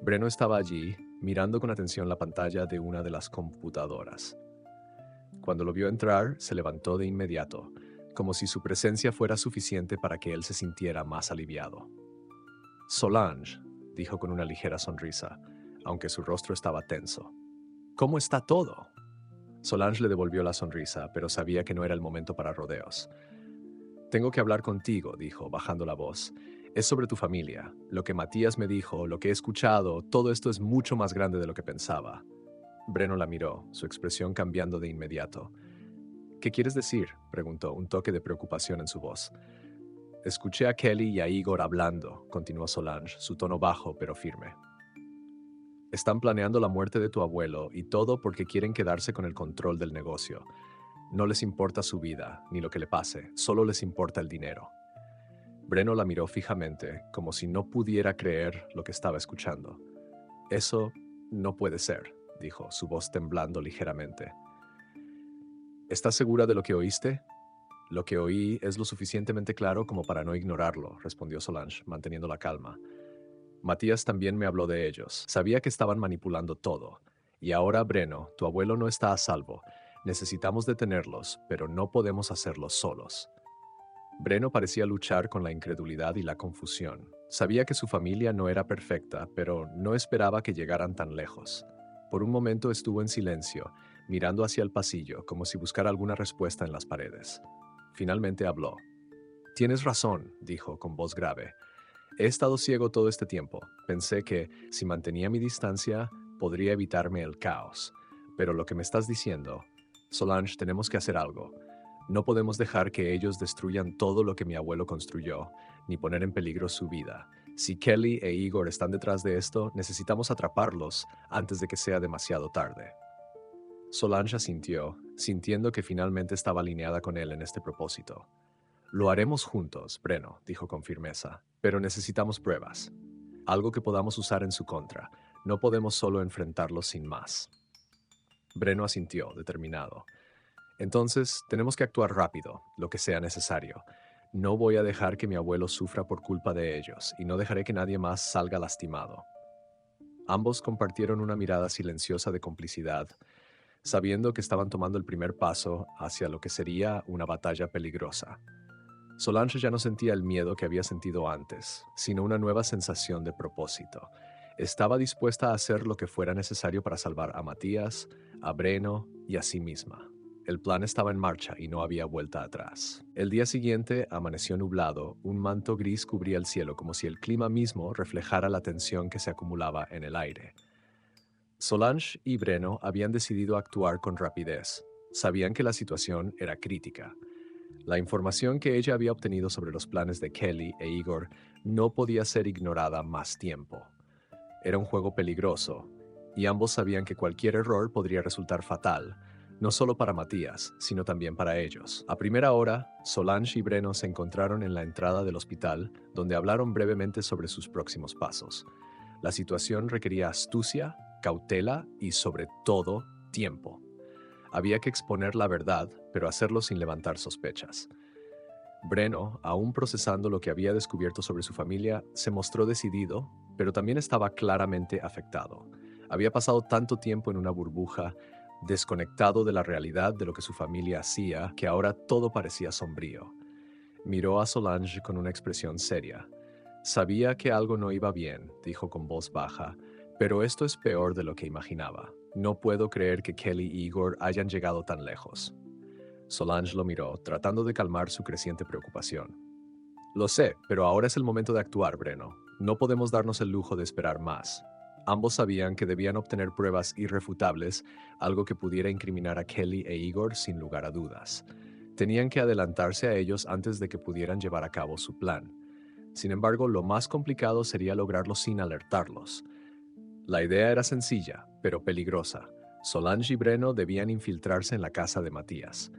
Breno estaba allí, mirando con atención la pantalla de una de las computadoras. Cuando lo vio entrar, se levantó de inmediato, como si su presencia fuera suficiente para que él se sintiera más aliviado. Solange, dijo con una ligera sonrisa, aunque su rostro estaba tenso. ¿Cómo está todo? Solange le devolvió la sonrisa, pero sabía que no era el momento para rodeos. Tengo que hablar contigo, dijo, bajando la voz. Es sobre tu familia. Lo que Matías me dijo, lo que he escuchado, todo esto es mucho más grande de lo que pensaba. Breno la miró, su expresión cambiando de inmediato. ¿Qué quieres decir?, preguntó, un toque de preocupación en su voz. Escuché a Kelly y a Igor hablando, continuó Solange, su tono bajo pero firme. Están planeando la muerte de tu abuelo y todo porque quieren quedarse con el control del negocio. No les importa su vida, ni lo que le pase, solo les importa el dinero. Breno la miró fijamente, como si no pudiera creer lo que estaba escuchando. Eso no puede ser, dijo, su voz temblando ligeramente. ¿Estás segura de lo que oíste? Lo que oí es lo suficientemente claro como para no ignorarlo, respondió Solange, manteniendo la calma. Matías también me habló de ellos. Sabía que estaban manipulando todo. Y ahora, Breno, tu abuelo no está a salvo. Necesitamos detenerlos, pero no podemos hacerlo solos. Breno parecía luchar con la incredulidad y la confusión. Sabía que su familia no era perfecta, pero no esperaba que llegaran tan lejos. Por un momento estuvo en silencio, mirando hacia el pasillo, como si buscara alguna respuesta en las paredes. Finalmente habló. Tienes razón, dijo con voz grave. He estado ciego todo este tiempo. Pensé que, si mantenía mi distancia, podría evitarme el caos. Pero lo que me estás diciendo, Solange, tenemos que hacer algo. No podemos dejar que ellos destruyan todo lo que mi abuelo construyó, ni poner en peligro su vida. Si Kelly e Igor están detrás de esto, necesitamos atraparlos antes de que sea demasiado tarde. Solange asintió, sintiendo que finalmente estaba alineada con él en este propósito. Lo haremos juntos, Breno, dijo con firmeza, pero necesitamos pruebas. Algo que podamos usar en su contra. No podemos solo enfrentarlos sin más. Breno asintió, determinado. Entonces, tenemos que actuar rápido, lo que sea necesario. No voy a dejar que mi abuelo sufra por culpa de ellos, y no dejaré que nadie más salga lastimado. Ambos compartieron una mirada silenciosa de complicidad, sabiendo que estaban tomando el primer paso hacia lo que sería una batalla peligrosa. Solange ya no sentía el miedo que había sentido antes, sino una nueva sensación de propósito. Estaba dispuesta a hacer lo que fuera necesario para salvar a Matías, a Breno y a sí misma. El plan estaba en marcha y no había vuelta atrás. El día siguiente amaneció nublado, un manto gris cubría el cielo como si el clima mismo reflejara la tensión que se acumulaba en el aire. Solange y Breno habían decidido actuar con rapidez. Sabían que la situación era crítica. La información que ella había obtenido sobre los planes de Kelly e Igor no podía ser ignorada más tiempo. Era un juego peligroso, y ambos sabían que cualquier error podría resultar fatal, no solo para Matías, sino también para ellos. A primera hora, Solange y Breno se encontraron en la entrada del hospital, donde hablaron brevemente sobre sus próximos pasos. La situación requería astucia, cautela y, sobre todo, tiempo. Había que exponer la verdad, pero hacerlo sin levantar sospechas. Breno, aún procesando lo que había descubierto sobre su familia, se mostró decidido, pero también estaba claramente afectado. Había pasado tanto tiempo en una burbuja, desconectado de la realidad de lo que su familia hacía, que ahora todo parecía sombrío. Miró a Solange con una expresión seria. Sabía que algo no iba bien, dijo con voz baja, pero esto es peor de lo que imaginaba. No puedo creer que Kelly y Igor hayan llegado tan lejos. Solange lo miró, tratando de calmar su creciente preocupación. Lo sé, pero ahora es el momento de actuar, Breno. No podemos darnos el lujo de esperar más. Ambos sabían que debían obtener pruebas irrefutables, algo que pudiera incriminar a Kelly e Igor sin lugar a dudas. Tenían que adelantarse a ellos antes de que pudieran llevar a cabo su plan. Sin embargo, lo más complicado sería lograrlo sin alertarlos. La idea era sencilla, pero peligrosa. Solange y Breno debían infiltrarse en la casa de Matías.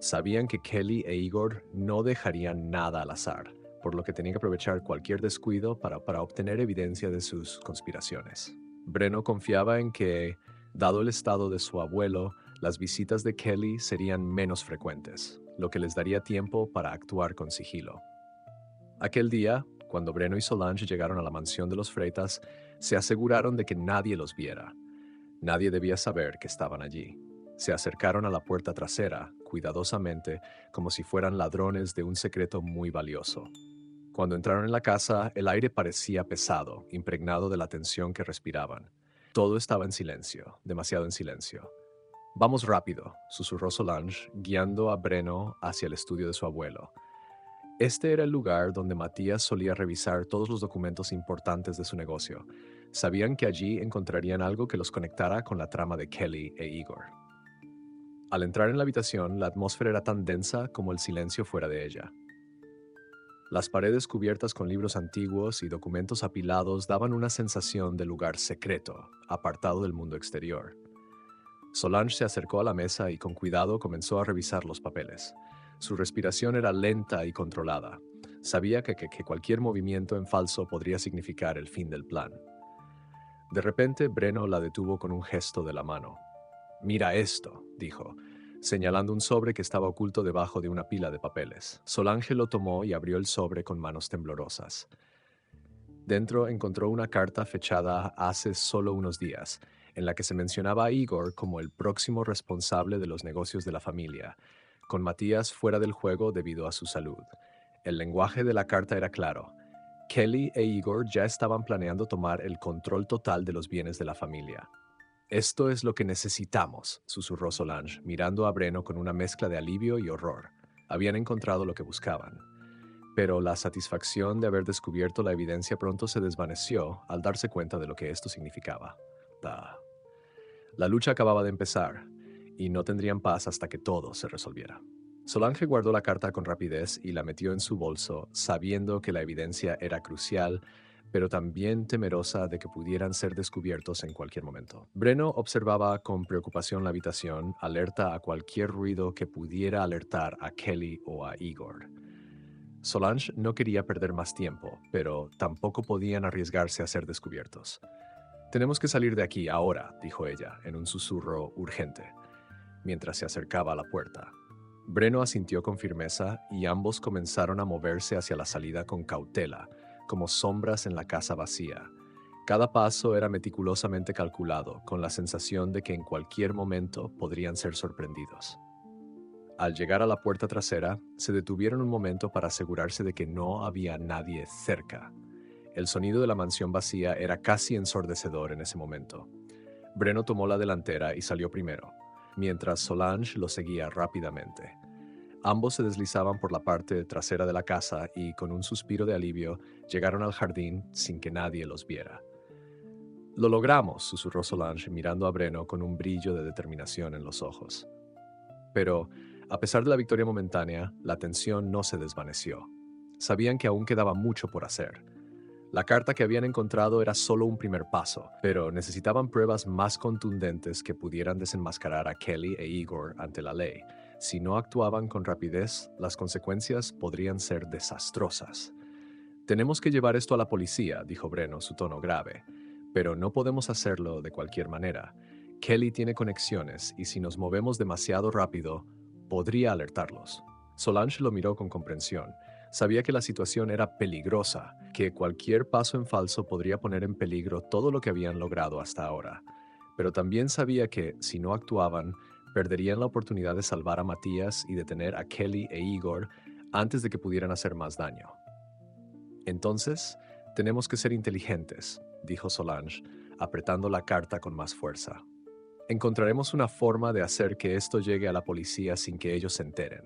Sabían que Kelly e Igor no dejarían nada al azar, por lo que tenían que aprovechar cualquier descuido para obtener evidencia de sus conspiraciones. Breno confiaba en que, dado el estado de su abuelo, las visitas de Kelly serían menos frecuentes, lo que les daría tiempo para actuar con sigilo. Aquel día, cuando Breno y Solange llegaron a la mansión de los Freitas, se aseguraron de que nadie los viera. Nadie debía saber que estaban allí. Se acercaron a la puerta trasera, cuidadosamente, como si fueran ladrones de un secreto muy valioso. Cuando entraron en la casa, el aire parecía pesado, impregnado de la tensión que respiraban. Todo estaba en silencio, demasiado en silencio. «Vamos rápido», susurró Solange, guiando a Breno hacia el estudio de su abuelo. Este era el lugar donde Matías solía revisar todos los documentos importantes de su negocio. Sabían que allí encontrarían algo que los conectara con la trama de Kelly e Igor. Al entrar en la habitación, la atmósfera era tan densa como el silencio fuera de ella. Las paredes cubiertas con libros antiguos y documentos apilados daban una sensación de lugar secreto, apartado del mundo exterior. Solange se acercó a la mesa y con cuidado comenzó a revisar los papeles. Su respiración era lenta y controlada. Sabía que cualquier movimiento en falso podría significar el fin del plan. De repente, Breno la detuvo con un gesto de la mano. «Mira esto», dijo, señalando un sobre que estaba oculto debajo de una pila de papeles. Solange lo tomó y abrió el sobre con manos temblorosas. Dentro encontró una carta fechada hace solo unos días, en la que se mencionaba a Igor como el próximo responsable de los negocios de la familia, con Matías fuera del juego debido a su salud. El lenguaje de la carta era claro. Kelly e Igor ya estaban planeando tomar el control total de los bienes de la familia. «Esto es lo que necesitamos», susurró Solange, mirando a Breno con una mezcla de alivio y horror. Habían encontrado lo que buscaban. Pero la satisfacción de haber descubierto la evidencia pronto se desvaneció al darse cuenta de lo que esto significaba. La lucha acababa de empezar. y no tendrían paz hasta que todo se resolviera. Solange guardó la carta con rapidez y la metió en su bolso, sabiendo que la evidencia era crucial, pero también temerosa de que pudieran ser descubiertos en cualquier momento. Breno observaba con preocupación la habitación, alerta a cualquier ruido que pudiera alertar a Kelly o a Igor. Solange no quería perder más tiempo, pero tampoco podían arriesgarse a ser descubiertos. «Tenemos que salir de aquí ahora», dijo ella, en un susurro urgente, mientras se acercaba a la puerta. Breno asintió con firmeza y ambos comenzaron a moverse hacia la salida con cautela, como sombras en la casa vacía. Cada paso era meticulosamente calculado, con la sensación de que en cualquier momento podrían ser sorprendidos. Al llegar a la puerta trasera, se detuvieron un momento para asegurarse de que no había nadie cerca. El sonido de la mansión vacía era casi ensordecedor en ese momento. Breno tomó la delantera y salió primero, mientras Solange lo seguía rápidamente. Ambos se deslizaban por la parte trasera de la casa y, con un suspiro de alivio, llegaron al jardín sin que nadie los viera. «Lo logramos», susurró Solange, mirando a Breno con un brillo de determinación en los ojos. Pero, a pesar de la victoria momentánea, la tensión no se desvaneció. Sabían que aún quedaba mucho por hacer. La carta que habían encontrado era solo un primer paso, pero necesitaban pruebas más contundentes que pudieran desenmascarar a Kelly e Igor ante la ley. Si no actuaban con rapidez, las consecuencias podrían ser desastrosas. «Tenemos que llevar esto a la policía», dijo Breno, su tono grave. «Pero no podemos hacerlo de cualquier manera. Kelly tiene conexiones y si nos movemos demasiado rápido, podría alertarlos». Solange lo miró con comprensión. Sabía que la situación era peligrosa, que cualquier paso en falso podría poner en peligro todo lo que habían logrado hasta ahora. Pero también sabía que, si no actuaban, perderían la oportunidad de salvar a Matías y detener a Kelly e Igor antes de que pudieran hacer más daño. «Entonces, tenemos que ser inteligentes», dijo Solange, apretando la carta con más fuerza. «Encontraremos una forma de hacer que esto llegue a la policía sin que ellos se enteren.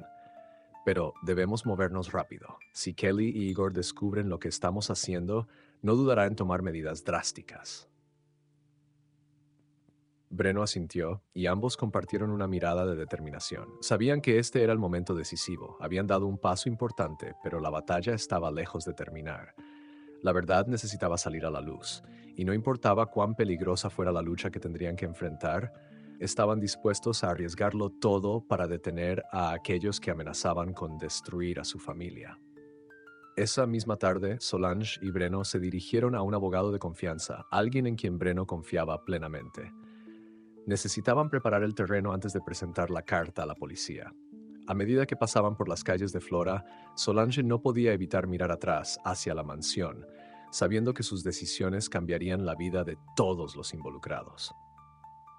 Pero debemos movernos rápido. Si Kelly y Igor descubren lo que estamos haciendo, no dudará en tomar medidas drásticas». Breno asintió, y ambos compartieron una mirada de determinación. Sabían que este era el momento decisivo. Habían dado un paso importante, pero la batalla estaba lejos de terminar. La verdad necesitaba salir a la luz, y no importaba cuán peligrosa fuera la lucha que tendrían que enfrentar, estaban dispuestos a arriesgarlo todo para detener a aquellos que amenazaban con destruir a su familia. Esa misma tarde, Solange y Breno se dirigieron a un abogado de confianza, alguien en quien Breno confiaba plenamente. Necesitaban preparar el terreno antes de presentar la carta a la policía. A medida que pasaban por las calles de Flora, Solange no podía evitar mirar atrás, hacia la mansión, sabiendo que sus decisiones cambiarían la vida de todos los involucrados.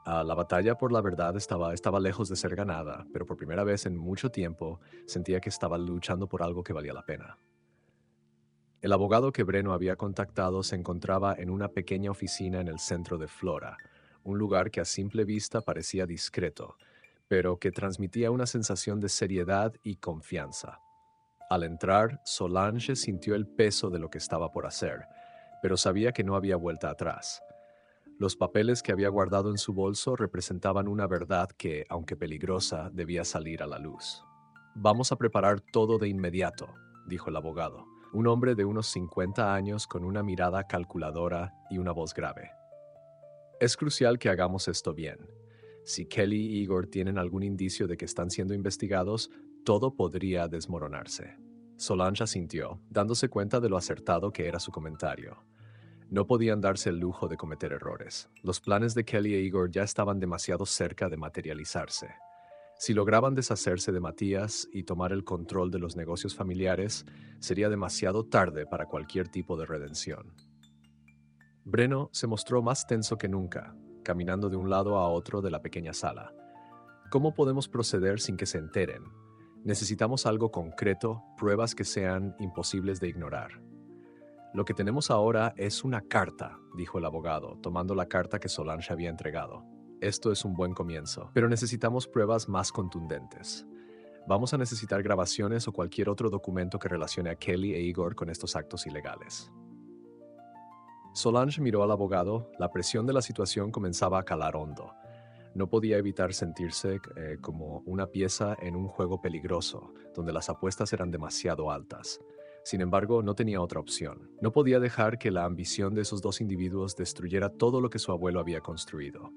La batalla por la verdad estaba lejos de ser ganada, pero por primera vez en mucho tiempo sentía que estaba luchando por algo que valía la pena. El abogado que Breno había contactado se encontraba en una pequeña oficina en el centro de Flora, un lugar que a simple vista parecía discreto, pero que transmitía una sensación de seriedad y confianza. Al entrar, Solange sintió el peso de lo que estaba por hacer, pero sabía que no había vuelta atrás. Los papeles que había guardado en su bolso representaban una verdad que, aunque peligrosa, debía salir a la luz. «Vamos a preparar todo de inmediato», dijo el abogado, un hombre de unos 50 años con una mirada calculadora y una voz grave. «Es crucial que hagamos esto bien. Si Kelly y Igor tienen algún indicio de que están siendo investigados, todo podría desmoronarse». Solange asintió, dándose cuenta de lo acertado que era su comentario. No podían darse el lujo de cometer errores. Los planes de Kelly e Igor ya estaban demasiado cerca de materializarse. Si lograban deshacerse de Matías y tomar el control de los negocios familiares, sería demasiado tarde para cualquier tipo de redención. Breno se mostró más tenso que nunca, caminando de un lado a otro de la pequeña sala. «¿Cómo podemos proceder sin que se enteren? Necesitamos algo concreto, pruebas que sean imposibles de ignorar». «Lo que tenemos ahora es una carta», dijo el abogado, tomando la carta que Solange había entregado. «Esto es un buen comienzo, pero necesitamos pruebas más contundentes. Vamos a necesitar grabaciones o cualquier otro documento que relacione a Kelly e Igor con estos actos ilegales». Solange miró al abogado. La presión de la situación comenzaba a calar hondo. No podía evitar sentirse como una pieza en un juego peligroso, donde las apuestas eran demasiado altas. Sin embargo, no tenía otra opción. No podía dejar que la ambición de esos dos individuos destruyera todo lo que su abuelo había construido.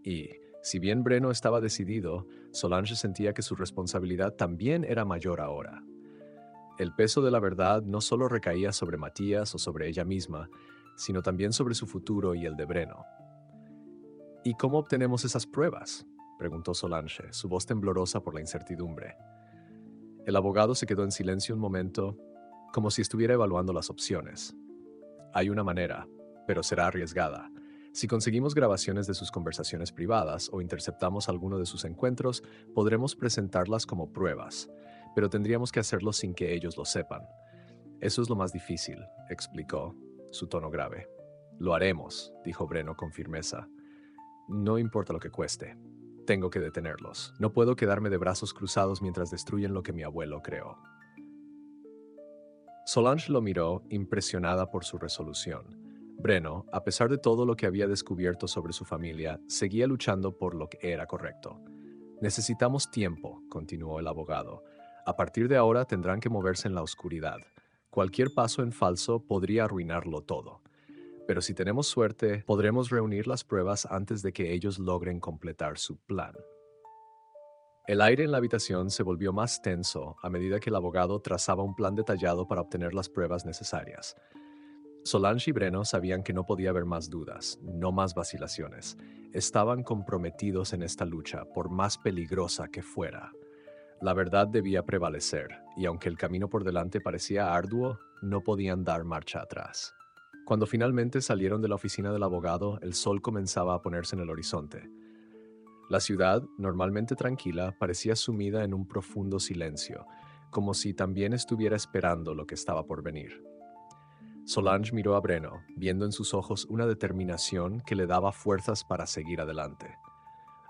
Y, si bien Breno estaba decidido, Solange sentía que su responsabilidad también era mayor ahora. El peso de la verdad no solo recaía sobre Matías o sobre ella misma, sino también sobre su futuro y el de Breno. ¿Y cómo obtenemos esas pruebas?, preguntó Solange, su voz temblorosa por la incertidumbre. El abogado se quedó en silencio un momento, como si estuviera evaluando las opciones. Hay una manera, pero será arriesgada. Si conseguimos grabaciones de sus conversaciones privadas o interceptamos alguno de sus encuentros, podremos presentarlas como pruebas, pero tendríamos que hacerlo sin que ellos lo sepan. Eso es lo más difícil, explicó, su tono grave. Lo haremos, dijo Breno con firmeza. No importa lo que cueste. Tengo que detenerlos. No puedo quedarme de brazos cruzados mientras destruyen lo que mi abuelo creó. Solange lo miró, impresionada por su resolución. Breno, a pesar de todo lo que había descubierto sobre su familia, seguía luchando por lo que era correcto. Necesitamos tiempo, continuó el abogado. A partir de ahora tendrán que moverse en la oscuridad. Cualquier paso en falso podría arruinarlo todo. Pero si tenemos suerte, podremos reunir las pruebas antes de que ellos logren completar su plan. El aire en la habitación se volvió más tenso a medida que el abogado trazaba un plan detallado para obtener las pruebas necesarias. Solange y Breno sabían que no podía haber más dudas, no más vacilaciones. Estaban comprometidos en esta lucha, por más peligrosa que fuera. La verdad debía prevalecer, y aunque el camino por delante parecía arduo, no podían dar marcha atrás. Cuando finalmente salieron de la oficina del abogado, el sol comenzaba a ponerse en el horizonte. La ciudad, normalmente tranquila, parecía sumida en un profundo silencio, como si también estuviera esperando lo que estaba por venir. Solange miró a Breno, viendo en sus ojos una determinación que le daba fuerzas para seguir adelante.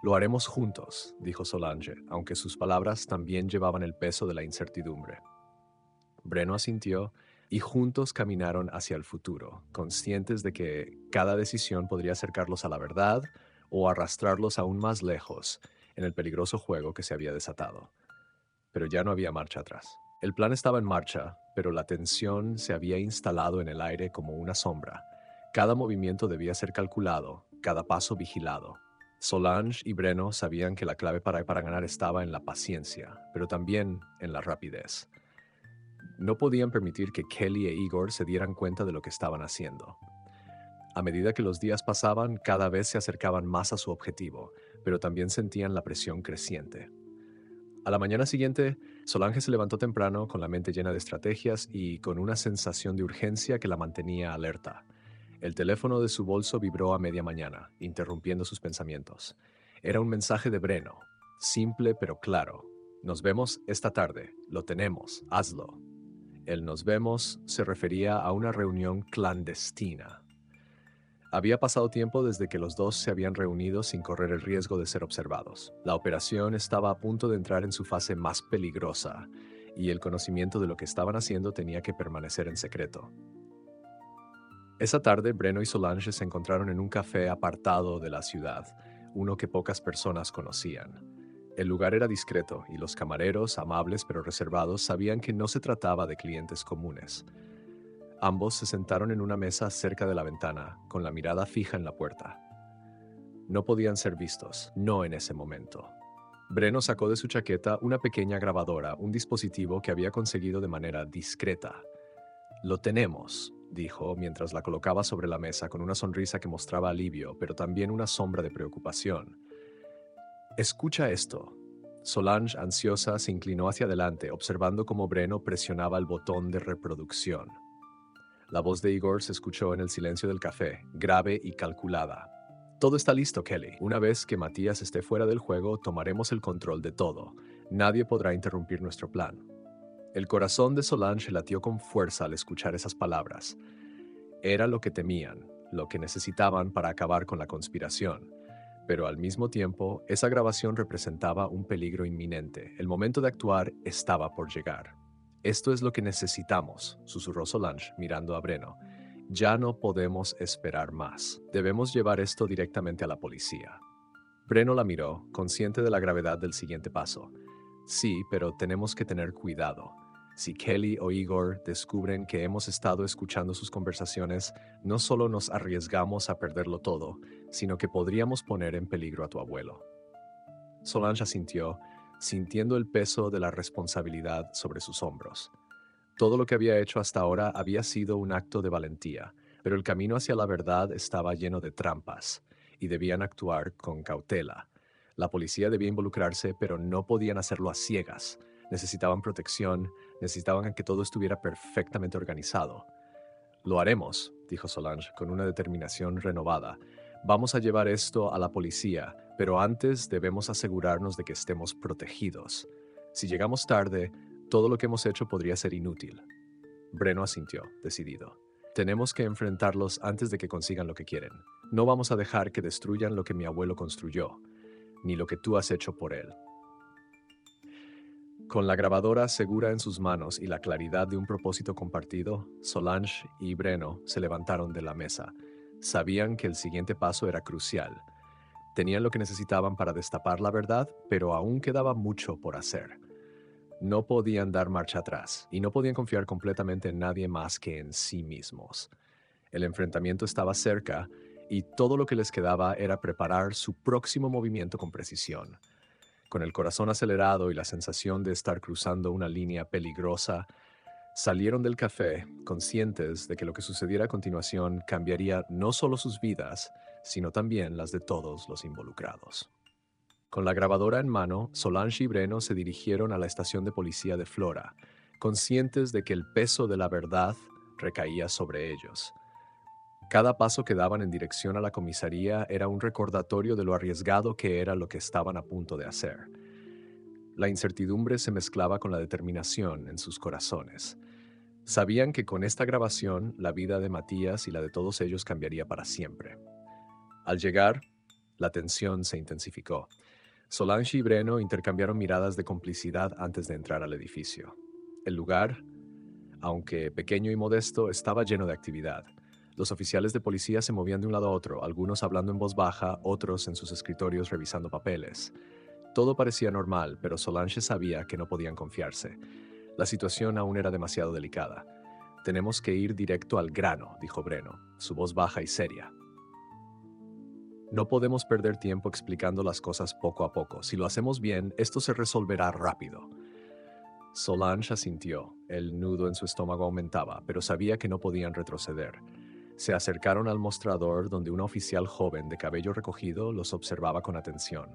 Lo haremos juntos, dijo Solange, aunque sus palabras también llevaban el peso de la incertidumbre. Breno asintió y juntos caminaron hacia el futuro, conscientes de que cada decisión podría acercarlos a la verdad o arrastrarlos aún más lejos en el peligroso juego que se había desatado. Pero ya no había marcha atrás. El plan estaba en marcha, pero la tensión se había instalado en el aire como una sombra. Cada movimiento debía ser calculado, cada paso vigilado. Solange y Breno sabían que la clave para ganar estaba en la paciencia, pero también en la rapidez. No podían permitir que Kelly e Igor se dieran cuenta de lo que estaban haciendo. A medida que los días pasaban, cada vez se acercaban más a su objetivo, pero también sentían la presión creciente. A la mañana siguiente, Solange se levantó temprano con la mente llena de estrategias y con una sensación de urgencia que la mantenía alerta. El teléfono de su bolso vibró a media mañana, interrumpiendo sus pensamientos. Era un mensaje de Breno, simple pero claro. Nos vemos esta tarde, lo tenemos, hazlo. El nos vemos se refería a una reunión clandestina. Había pasado tiempo desde que los dos se habían reunido sin correr el riesgo de ser observados. La operación estaba a punto de entrar en su fase más peligrosa, y el conocimiento de lo que estaban haciendo tenía que permanecer en secreto. Esa tarde, Breno y Solange se encontraron en un café apartado de la ciudad, uno que pocas personas conocían. El lugar era discreto y los camareros, amables pero reservados, sabían que no se trataba de clientes comunes. Ambos se sentaron en una mesa cerca de la ventana, con la mirada fija en la puerta. No podían ser vistos, no en ese momento. Breno sacó de su chaqueta una pequeña grabadora, un dispositivo que había conseguido de manera discreta. Lo tenemos, dijo mientras la colocaba sobre la mesa con una sonrisa que mostraba alivio, pero también una sombra de preocupación. Escucha esto. Solange, ansiosa, se inclinó hacia adelante, observando cómo Breno presionaba el botón de reproducción. La voz de Igor se escuchó en el silencio del café, grave y calculada. Todo está listo, Kelly. Una vez que Matías esté fuera del juego, tomaremos el control de todo. Nadie podrá interrumpir nuestro plan. El corazón de Solange latió con fuerza al escuchar esas palabras. Era lo que temían, lo que necesitaban para acabar con la conspiración. Pero al mismo tiempo, esa grabación representaba un peligro inminente. El momento de actuar estaba por llegar. Esto es lo que necesitamos, susurró Solange, mirando a Breno. Ya no podemos esperar más. Debemos llevar esto directamente a la policía. Breno la miró, consciente de la gravedad del siguiente paso. Sí, pero tenemos que tener cuidado. Si Kelly o Igor descubren que hemos estado escuchando sus conversaciones, no solo nos arriesgamos a perderlo todo, sino que podríamos poner en peligro a tu abuelo. Solange asintió, sintiendo el peso de la responsabilidad sobre sus hombros. Todo lo que había hecho hasta ahora había sido un acto de valentía, pero el camino hacia la verdad estaba lleno de trampas, y debían actuar con cautela. La policía debía involucrarse, pero no podían hacerlo a ciegas. Necesitaban protección, necesitaban que todo estuviera perfectamente organizado. Lo haremos, dijo Solange, con una determinación renovada. Vamos a llevar esto a la policía, pero antes debemos asegurarnos de que estemos protegidos. Si llegamos tarde, todo lo que hemos hecho podría ser inútil. Breno asintió, decidido. Tenemos que enfrentarlos antes de que consigan lo que quieren. No vamos a dejar que destruyan lo que mi abuelo construyó, ni lo que tú has hecho por él. Con la grabadora segura en sus manos y la claridad de un propósito compartido, Solange y Breno se levantaron de la mesa. Sabían que el siguiente paso era crucial. Tenían lo que necesitaban para destapar la verdad, pero aún quedaba mucho por hacer. No podían dar marcha atrás y no podían confiar completamente en nadie más que en sí mismos. El enfrentamiento estaba cerca y todo lo que les quedaba era preparar su próximo movimiento con precisión. Con el corazón acelerado y la sensación de estar cruzando una línea peligrosa, salieron del café conscientes de que lo que sucediera a continuación cambiaría no solo sus vidas, sino también las de todos los involucrados. Con la grabadora en mano, Solange y Breno se dirigieron a la estación de policía de Flora, conscientes de que el peso de la verdad recaía sobre ellos. Cada paso que daban en dirección a la comisaría era un recordatorio de lo arriesgado que era lo que estaban a punto de hacer. La incertidumbre se mezclaba con la determinación en sus corazones. Sabían que con esta grabación la vida de Matías y la de todos ellos cambiaría para siempre. Al llegar, la tensión se intensificó. Solange y Breno intercambiaron miradas de complicidad antes de entrar al edificio. El lugar, aunque pequeño y modesto, estaba lleno de actividad. Los oficiales de policía se movían de un lado a otro, algunos hablando en voz baja, otros en sus escritorios revisando papeles. Todo parecía normal, pero Solange sabía que no podían confiarse. La situación aún era demasiado delicada. Tenemos que ir directo al grano, dijo Breno, su voz baja y seria. No podemos perder tiempo explicando las cosas poco a poco. Si lo hacemos bien, esto se resolverá rápido. Solange asintió. El nudo en su estómago aumentaba, pero sabía que no podían retroceder. Se acercaron al mostrador donde una oficial joven de cabello recogido los observaba con atención.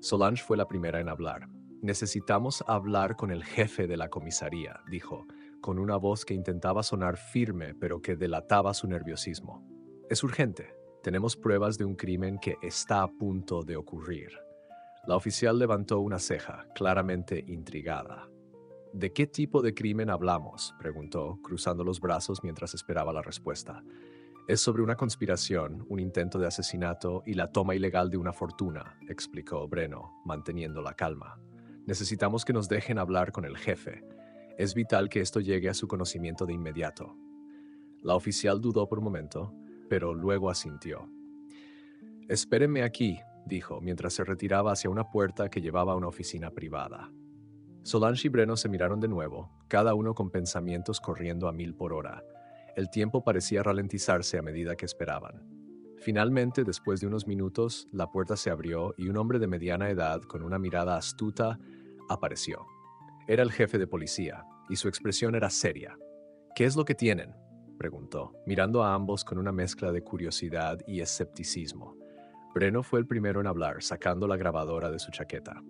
Solange fue la primera en hablar. Necesitamos hablar con el jefe de la comisaría, dijo, con una voz que intentaba sonar firme, pero que delataba su nerviosismo. Es urgente. Tenemos pruebas de un crimen que está a punto de ocurrir. La oficial levantó una ceja, claramente intrigada. ¿De qué tipo de crimen hablamos?, preguntó, cruzando los brazos mientras esperaba la respuesta. Es sobre una conspiración, un intento de asesinato y la toma ilegal de una fortuna, explicó Breno, manteniendo la calma. Necesitamos que nos dejen hablar con el jefe. Es vital que esto llegue a su conocimiento de inmediato. La oficial dudó por un momento, pero luego asintió. Espérenme aquí, dijo, mientras se retiraba hacia una puerta que llevaba a una oficina privada. Solange y Breno se miraron de nuevo, cada uno con pensamientos corriendo a 1000 por hora. El tiempo parecía ralentizarse a medida que esperaban. Finalmente, después de unos minutos, la puerta se abrió y un hombre de mediana edad, con una mirada astuta, apareció. Era el jefe de policía, y su expresión era seria. ¿Qué es lo que tienen?, preguntó, mirando a ambos con una mezcla de curiosidad y escepticismo. Breno fue el primero en hablar, sacando la grabadora de su chaqueta.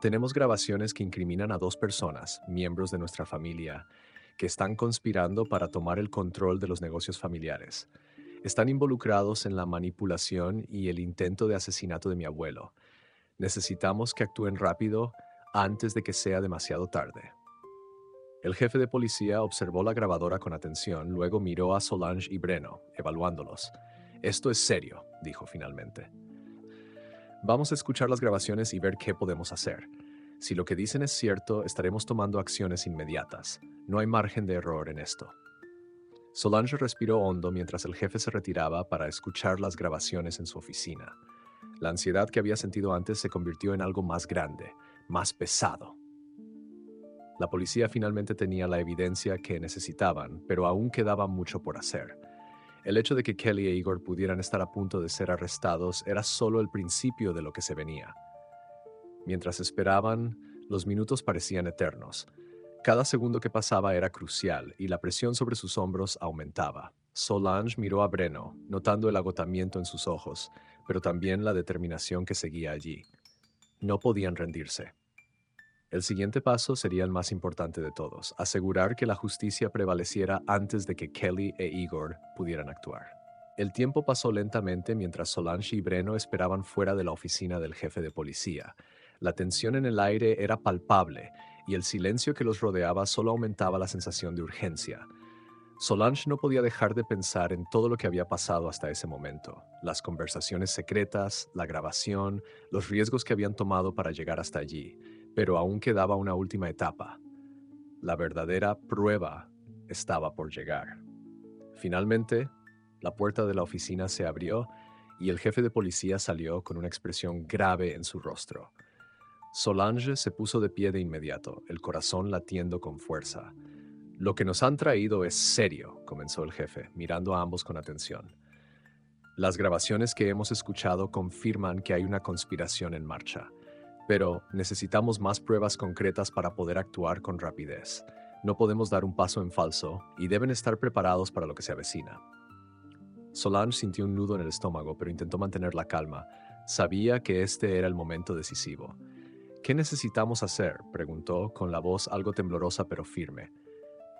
Tenemos grabaciones que incriminan a 2 personas, miembros de nuestra familia, que están conspirando para tomar el control de los negocios familiares. Están involucrados en la manipulación y el intento de asesinato de mi abuelo. Necesitamos que actúen rápido antes de que sea demasiado tarde. El jefe de policía observó la grabadora con atención, luego miró a Solange y Breno, evaluándolos. Esto es serio, dijo finalmente. Vamos a escuchar las grabaciones y ver qué podemos hacer. Si lo que dicen es cierto, estaremos tomando acciones inmediatas. No hay margen de error en esto. Solange respiró hondo mientras el jefe se retiraba para escuchar las grabaciones en su oficina. La ansiedad que había sentido antes se convirtió en algo más grande, más pesado. La policía finalmente tenía la evidencia que necesitaban, pero aún quedaba mucho por hacer. El hecho de que Kelly e Igor pudieran estar a punto de ser arrestados era solo el principio de lo que se venía. Mientras esperaban, los minutos parecían eternos. Cada segundo que pasaba era crucial y la presión sobre sus hombros aumentaba. Solange miró a Breno, notando el agotamiento en sus ojos, pero también la determinación que seguía allí. No podían rendirse. El siguiente paso sería el más importante de todos, asegurar que la justicia prevaleciera antes de que Kelly e Igor pudieran actuar. El tiempo pasó lentamente mientras Solange y Breno esperaban fuera de la oficina del jefe de policía. La tensión en el aire era palpable y el silencio que los rodeaba solo aumentaba la sensación de urgencia. Solange no podía dejar de pensar en todo lo que había pasado hasta ese momento, las conversaciones secretas, la grabación, los riesgos que habían tomado para llegar hasta allí, pero aún quedaba una última etapa. La verdadera prueba estaba por llegar. Finalmente, la puerta de la oficina se abrió y el jefe de policía salió con una expresión grave en su rostro. Solange se puso de pie de inmediato, el corazón latiendo con fuerza. «Lo que nos han traído es serio», comenzó el jefe, mirando a ambos con atención. «Las grabaciones que hemos escuchado confirman que hay una conspiración en marcha, pero necesitamos más pruebas concretas para poder actuar con rapidez. No podemos dar un paso en falso y deben estar preparados para lo que se avecina». Solange sintió un nudo en el estómago, pero intentó mantener la calma. Sabía que este era el momento decisivo. «¿Qué necesitamos hacer?», preguntó, con la voz algo temblorosa pero firme.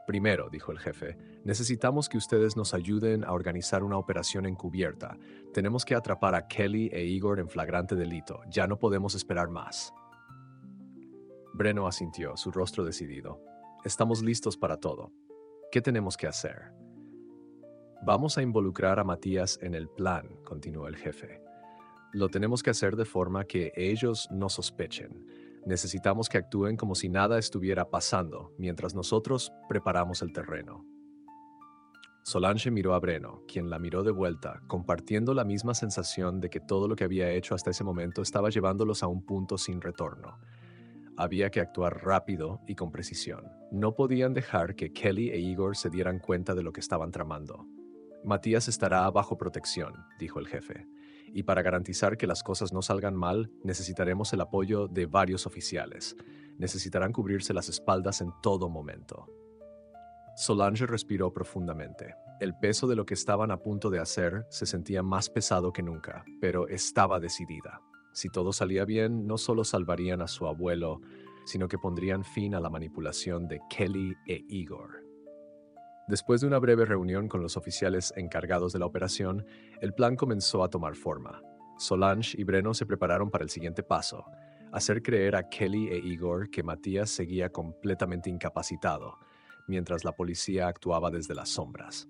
«Primero», dijo el jefe, «necesitamos que ustedes nos ayuden a organizar una operación encubierta. Tenemos que atrapar a Kelly e Igor en flagrante delito. Ya no podemos esperar más». Breno asintió, su rostro decidido. «Estamos listos para todo. ¿Qué tenemos que hacer?». «Vamos a involucrar a Matías en el plan», continuó el jefe. «Lo tenemos que hacer de forma que ellos no sospechen. Necesitamos que actúen como si nada estuviera pasando, mientras nosotros preparamos el terreno». Solange miró a Breno, quien la miró de vuelta, compartiendo la misma sensación de que todo lo que había hecho hasta ese momento estaba llevándolos a un punto sin retorno. Había que actuar rápido y con precisión. No podían dejar que Kelly e Igor se dieran cuenta de lo que estaban tramando. «Matías estará bajo protección», dijo el jefe, «y para garantizar que las cosas no salgan mal, necesitaremos el apoyo de varios oficiales. Necesitarán cubrirse las espaldas en todo momento». Solange respiró profundamente. El peso de lo que estaban a punto de hacer se sentía más pesado que nunca, pero estaba decidida. Si todo salía bien, no solo salvarían a su abuelo, sino que pondrían fin a la manipulación de Kelly e Igor. Después de una breve reunión con los oficiales encargados de la operación, el plan comenzó a tomar forma. Solange y Breno se prepararon para el siguiente paso: hacer creer a Kelly e Igor que Matías seguía completamente incapacitado, mientras la policía actuaba desde las sombras.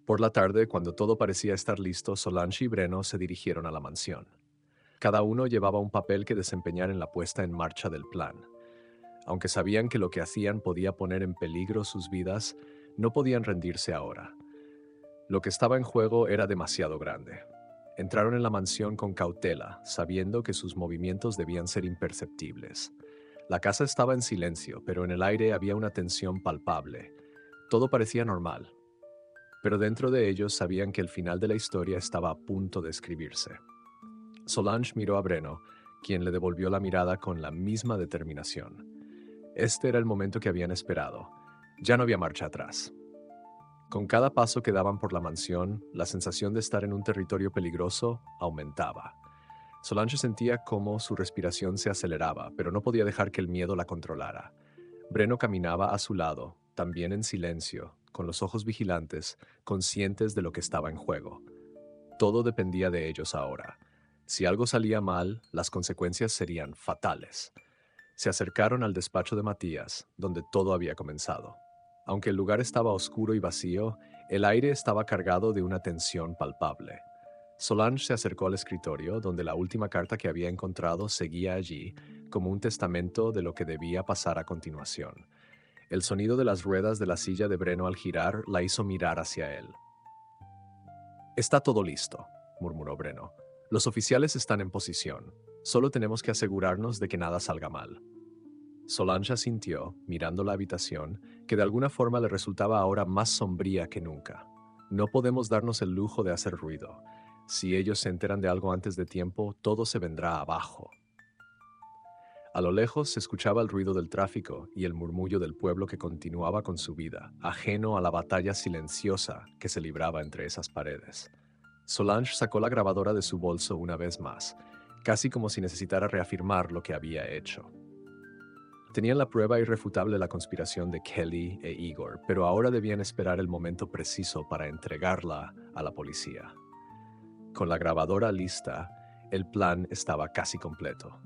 Por la tarde, cuando todo parecía estar listo, Solange y Breno se dirigieron a la mansión. Cada uno llevaba un papel que desempeñar en la puesta en marcha del plan. Aunque sabían que lo que hacían podía poner en peligro sus vidas, no podían rendirse ahora. Lo que estaba en juego era demasiado grande. Entraron en la mansión con cautela, sabiendo que sus movimientos debían ser imperceptibles. La casa estaba en silencio, pero en el aire había una tensión palpable. Todo parecía normal, pero dentro de ellos sabían que el final de la historia estaba a punto de escribirse. Solange miró a Breno, quien le devolvió la mirada con la misma determinación. Este era el momento que habían esperado. Ya no había marcha atrás. Con cada paso que daban por la mansión, la sensación de estar en un territorio peligroso aumentaba. Solange sentía cómo su respiración se aceleraba, pero no podía dejar que el miedo la controlara. Breno caminaba a su lado, también en silencio, con los ojos vigilantes, conscientes de lo que estaba en juego. Todo dependía de ellos ahora. Si algo salía mal, las consecuencias serían fatales. Se acercaron al despacho de Matías, donde todo había comenzado. Aunque el lugar estaba oscuro y vacío, el aire estaba cargado de una tensión palpable. Solange se acercó al escritorio, donde la última carta que había encontrado seguía allí, como un testamento de lo que debía pasar a continuación. El sonido de las ruedas de la silla de Breno al girar la hizo mirar hacia él. «Está todo listo», murmuró Breno. Los oficiales están en posición. Solo tenemos que asegurarnos de que nada salga mal. Solange sintió, mirando la habitación, que de alguna forma le resultaba ahora más sombría que nunca. No podemos darnos el lujo de hacer ruido. Si ellos se enteran de algo antes de tiempo, todo se vendrá abajo. A lo lejos se escuchaba el ruido del tráfico y el murmullo del pueblo que continuaba con su vida, ajeno a la batalla silenciosa que se libraba entre esas paredes. Solange sacó la grabadora de su bolso una vez más, casi como si necesitara reafirmar lo que había hecho. Tenían la prueba irrefutable de la conspiración de Kelly e Igor, pero ahora debían esperar el momento preciso para entregarla a la policía. Con la grabadora lista, el plan estaba casi completo.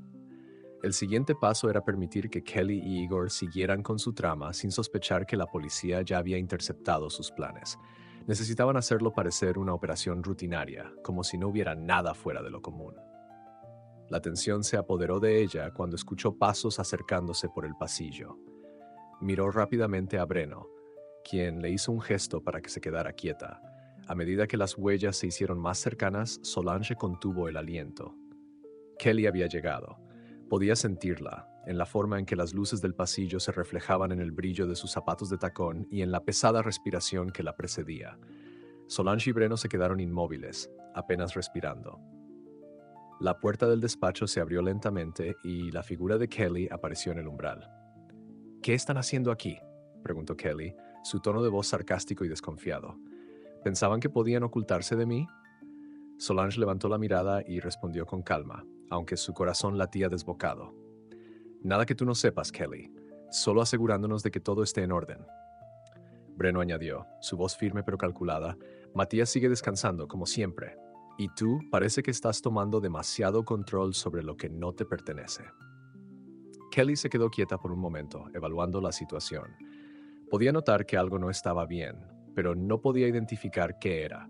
El siguiente paso era permitir que Kelly y Igor siguieran con su trama sin sospechar que la policía ya había interceptado sus planes. Necesitaban hacerlo parecer una operación rutinaria, como si no hubiera nada fuera de lo común. La tensión se apoderó de ella cuando escuchó pasos acercándose por el pasillo. Miró rápidamente a Breno, quien le hizo un gesto para que se quedara quieta. A medida que las huellas se hicieron más cercanas, Solange contuvo el aliento. Kelly había llegado. Podía sentirla, en la forma en que las luces del pasillo se reflejaban en el brillo de sus zapatos de tacón y en la pesada respiración que la precedía. Solange y Breno se quedaron inmóviles, apenas respirando. La puerta del despacho se abrió lentamente y la figura de Kelly apareció en el umbral. ¿Qué están haciendo aquí?, preguntó Kelly, su tono de voz sarcástico y desconfiado. ¿Pensaban que podían ocultarse de mí? Solange levantó la mirada y respondió con calma, aunque su corazón latía desbocado. Nada que tú no sepas, Kelly, solo asegurándonos de que todo esté en orden. Breno añadió, su voz firme pero calculada. Matías sigue descansando, como siempre. Y tú parece que estás tomando demasiado control sobre lo que no te pertenece. Kelly se quedó quieta por un momento, evaluando la situación. Podía notar que algo no estaba bien, pero no podía identificar qué era.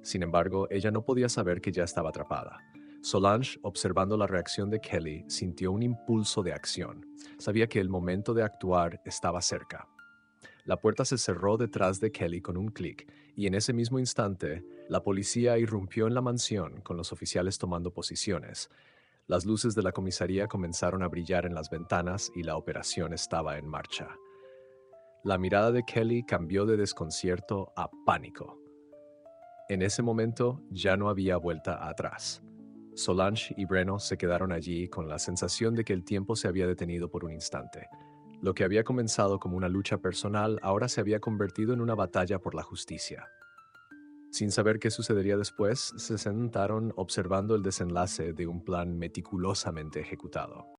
Sin embargo, ella no podía saber que ya estaba atrapada. Solange, observando la reacción de Kelly, sintió un impulso de acción. Sabía que el momento de actuar estaba cerca. La puerta se cerró detrás de Kelly con un clic, y en ese mismo instante, la policía irrumpió en la mansión con los oficiales tomando posiciones. Las luces de la comisaría comenzaron a brillar en las ventanas y la operación estaba en marcha. La mirada de Kelly cambió de desconcierto a pánico. En ese momento ya no había vuelta atrás. Solange y Breno se quedaron allí con la sensación de que el tiempo se había detenido por un instante. Lo que había comenzado como una lucha personal ahora se había convertido en una batalla por la justicia. Sin saber qué sucedería después, se sentaron observando el desenlace de un plan meticulosamente ejecutado.